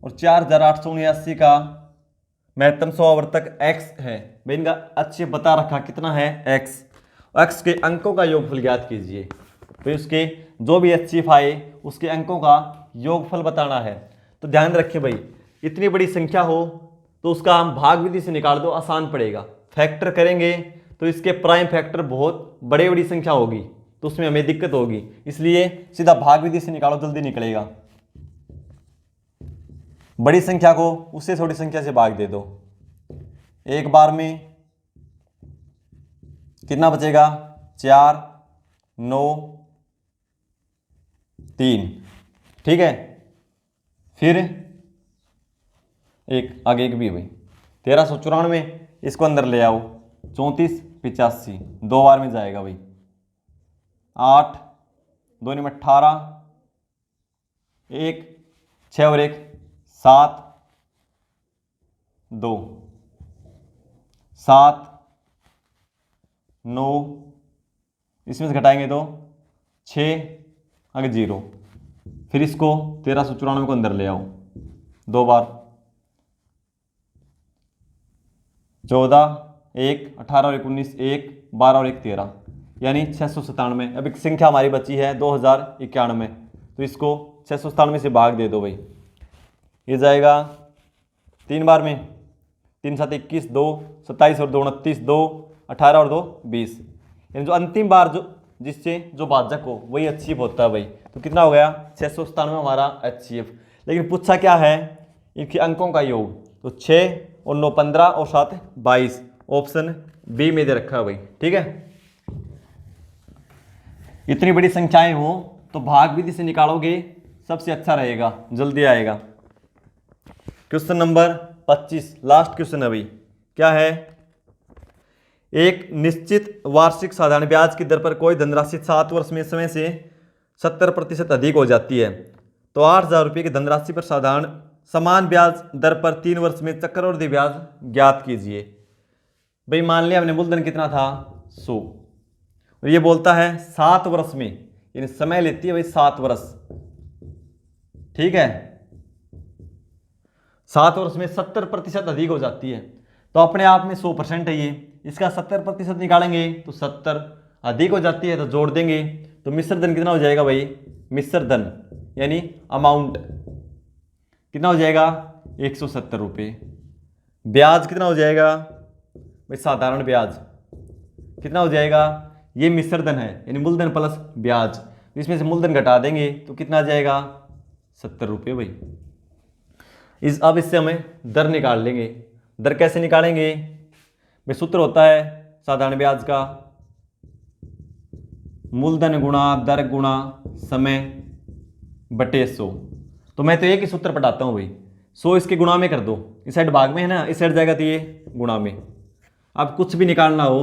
और 4879 का महत्तम सौवर्तक x है भाई। इनका अच्छे बता रखा कितना है x के अंकों का योगफल ज्ञात कीजिए। तो उसके जो भी HCF आए उसके अंकों का योगफल बताना है। तो ध्यान रखिए भाई, इतनी बड़ी संख्या हो तो उसका हम भाग विधि से निकाल दो, आसान पड़ेगा। फैक्टर करेंगे तो इसके प्राइम फैक्टर बहुत बड़ी संख्या होगी, तो उसमें हमें दिक्कत होगी, इसलिए सीधा भाग विधि से निकालो, जल्दी निकलेगा। बड़ी संख्या को उससे छोटी संख्या से भाग दे दो, एक बार में कितना बचेगा, 4 9 3। ठीक है, फिर एक आगे एक भी है भाई, 1394, इसको अंदर ले आओ, 3485 दो बार में जाएगा भाई, 8 2 में 18, 1 6 और 1 7 2 7 9, इसमें से घटाएंगे तो 6 आगे 0, फिर इसको 1394 को अंदर ले आओ, दो बार, 14 1 18 और 19 1 12 और 1 13, यानी 697। अब एक संख्या हमारी बची है 2091, तो इसको 697 से भाग दे दो भाई, ये जाएगा 3 बार में, 3 7 21 2 27 और 2 29 2 18 और 2 20, यानी जो अंतिम बार जो जिससे जो भाजक हो वही HCF होता है भाई। तो कितना हो गया, 697 हमारा HCF। लेकिन पूछा क्या है, इनके अंकों का योग, तो 6 और 9 15 और 7 22, ऑप्शन बी में दे रखा है भाई। ठीक है, इतनी बड़ी संख्याएं हो तो भाग विधि से निकालोगे सबसे अच्छा रहेगा, जल्दी आएगा। क्वेश्चन नंबर 25 लास्ट क्वेश्चन है भाई, क्या है, एक निश्चित वार्षिक साधारण ब्याज की दर पर कोई धनराशि 7 वर्ष में समय से 70% अधिक हो जाती है, तो 8000 रुपये की धनराशि पर साधारण समान ब्याज दर पर 3 वर्ष में चक्रवृद्धि ब्याज ज्ञात कीजिए। भाई मान लिया हमने मूलधन कितना था 100, और ये बोलता है 7 वर्ष में, यानी समय लेती है भाई 7 वर्ष। ठीक है, 7 वर्ष में 70% अधिक हो जाती है, तो अपने आप में 100% है ये, इसका 70% निकालेंगे तो 70 अधिक हो जाती है तो जोड़ देंगे, तो मिश्र धन कितना हो जाएगा भाई, मिश्र धन यानी अमाउंट कितना हो जाएगा 170 रुपये। ब्याज कितना हो जाएगा भाई, साधारण ब्याज कितना हो जाएगा, ये मिश्र धन है यानी मूलधन प्लस ब्याज, इसमें से मूलधन घटा देंगे तो कितना आ जाएगा 70 रुपये भाई। अब इससे हमें दर निकाल लेंगे। दर कैसे निकालेंगे भाई, सूत्र होता है साधारण ब्याज का, मूलधन गुणा दर गुणा समय बटे 100। तो मैं तो एक ही सूत्र पढ़ाता हूँ भाई, 100 इसके गुणा में कर दो, इस साइड भाग में है ना, इस साइड जाएगा तो ये गुणा में। अब कुछ भी निकालना हो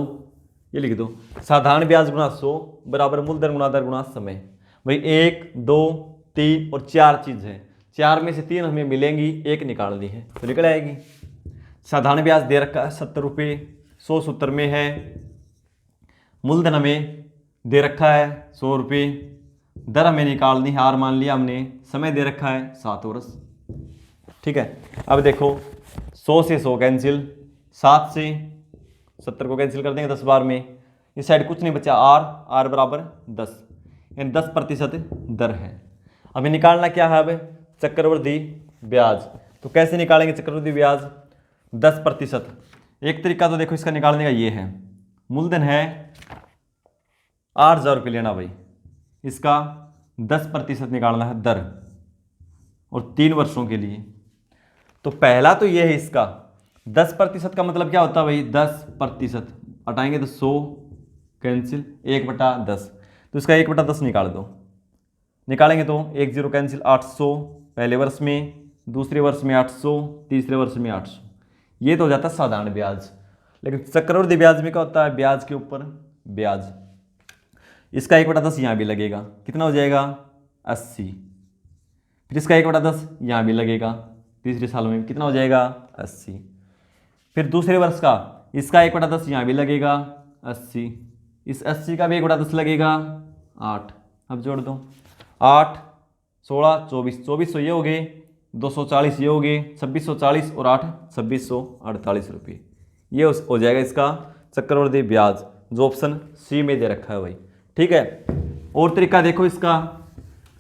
ये लिख दो, साधारण ब्याज गुणा 100 बराबर मूलधन गुणा दर गुणा समय। भाई 1 2 3 और 4 चीज़ है, 4 में से 3 हमें मिलेंगी, एक निकालनी है तो निकल आएगी। साधारण ब्याज दे रखा है 70 रुपये, 100 सूत्र में है, मूलधन हमें दे रखा है 100 रुपये, दर हमें निकालनी है, हार मान लिया हमने, समय दे रखा है 7 वर्ष। ठीक है, अब देखो 100 से 100 कैंसिल, 7 से 70 को कैंसिल कर देंगे 10 बार में, इस साइड कुछ नहीं बचा, आर बराबर 10, यानी 10% दर है। हमें निकालना क्या है, अब चक्रवृद्धि ब्याज। तो कैसे निकालेंगे चक्रवृद्धि ब्याज, 10%। एक तरीका तो देखो इसका निकालने का ये है, मूलधन है 8000 रुपये लेना भाई, इसका 10% निकालना है दर, और 3 वर्षों के लिए। तो पहला तो ये है इसका 10% का मतलब क्या होता है भाई, 10% हटाएंगे तो 100 कैंसिल 1/10, तो इसका 1/10 निकाल दो। निकालेंगे तो 1 0 कैंसिल, 800 पहले वर्ष में, दूसरे वर्ष में 800, तीसरे वर्ष में 800, ये तो हो जाता है साधारण ब्याज। लेकिन चक्रवृद्धि ब्याज में क्या होता है, ब्याज के ऊपर ब्याज। इसका 1/10 यहाँ भी लगेगा, कितना हो जाएगा 80। फिर इसका 1/10 यहाँ भी लगेगा, तीसरे साल में कितना हो जाएगा 80। फिर दूसरे वर्ष का इसका 1/10 यहाँ भी लगेगा 80, इस 80 का भी 1/10 लगेगा 8। अब जोड़ दो, 8 16 24, 2400 ये हो गए, 240 ये हो गए, 2640 और 8 2648 रुपये। ये हो जाएगा इसका चक्रवृद्धि ब्याज, जो ऑप्शन सी में दे रखा है भाई। ठीक है, और तरीका देखो इसका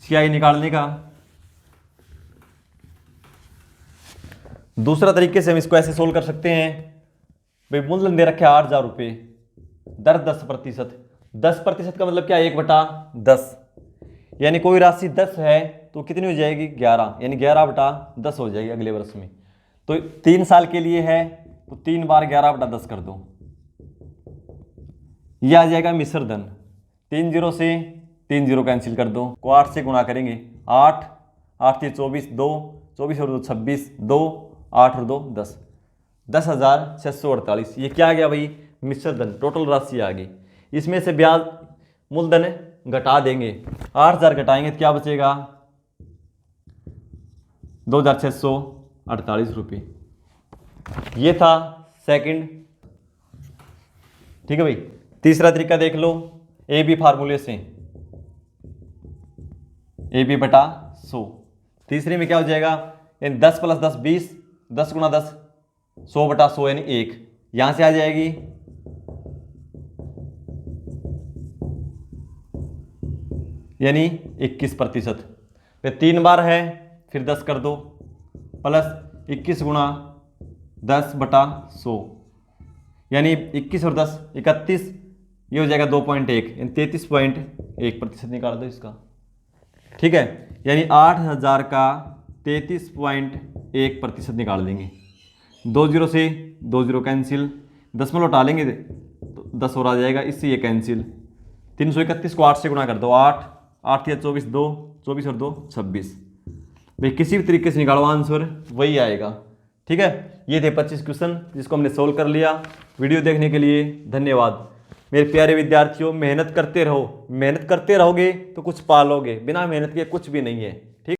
CI निकालने का। दूसरा तरीके से हम इसको ऐसे सोल्व कर सकते हैं भाई, मूलधन दे रखे 8000 रुपये, दर 10%। 10% का मतलब क्या, 1/10, यानी कोई राशि 10 है तो कितनी हो जाएगी 11, यानी 11/10 हो जाएगी अगले वर्ष में। तो 3 साल के लिए है तो 3 बार 11/10 कर दो, यह आ जाएगा मिश्र धन। 3 0 से 3 0 कैंसिल कर दो, को 8 से गुणा करेंगे, 8 8 से 24, 2 24 और 2 26, 2 8 और 2 10, 10,648। ये क्या आ गया भाई, मिश्र धन, टोटल राशि आ गई। इसमें से ब्याज मूलधन घटा देंगे, 8000 घटाएंगे तो क्या बचेगा 2,648 रुपये। ये था सेकंड। ठीक है भाई, तीसरा तरीका देख लो, AB फार्मूले से, AB/100। तीसरे में क्या हो जाएगा, 10 + 10 20, 10 × 10 100/100 यानी 1, यहां से आ जाएगी यानी 21%। फिर 3 बार है, फिर 10 कर दो, प्लस 21 × 10/100 यानी 21 और 10 31, ये हो जाएगा 2.1 यानी 33.1% निकाल दो इसका। ठीक है, यानी 8000 का 33.1% निकाल देंगे। 2 0 से 2 0 कैंसिल, 10 में लौटा लेंगे तो 10 और आ जाएगा, इससे ये कैंसिल। 331 को 8 से गुणा कर दो, 8 8 या 24, 2 24 और 2 26। भाई किसी भी तरीके से निकालो, आंसर वही आएगा। ठीक है, ये थे 25 क्वेश्चन जिसको हमने सोल्व कर लिया। वीडियो देखने के लिए धन्यवाद। मेरे प्यारे विद्यार्थियों, मेहनत करते रहो, मेहनत करते रहोगे तो कुछ पालोगे, बिना मेहनत के कुछ भी नहीं है।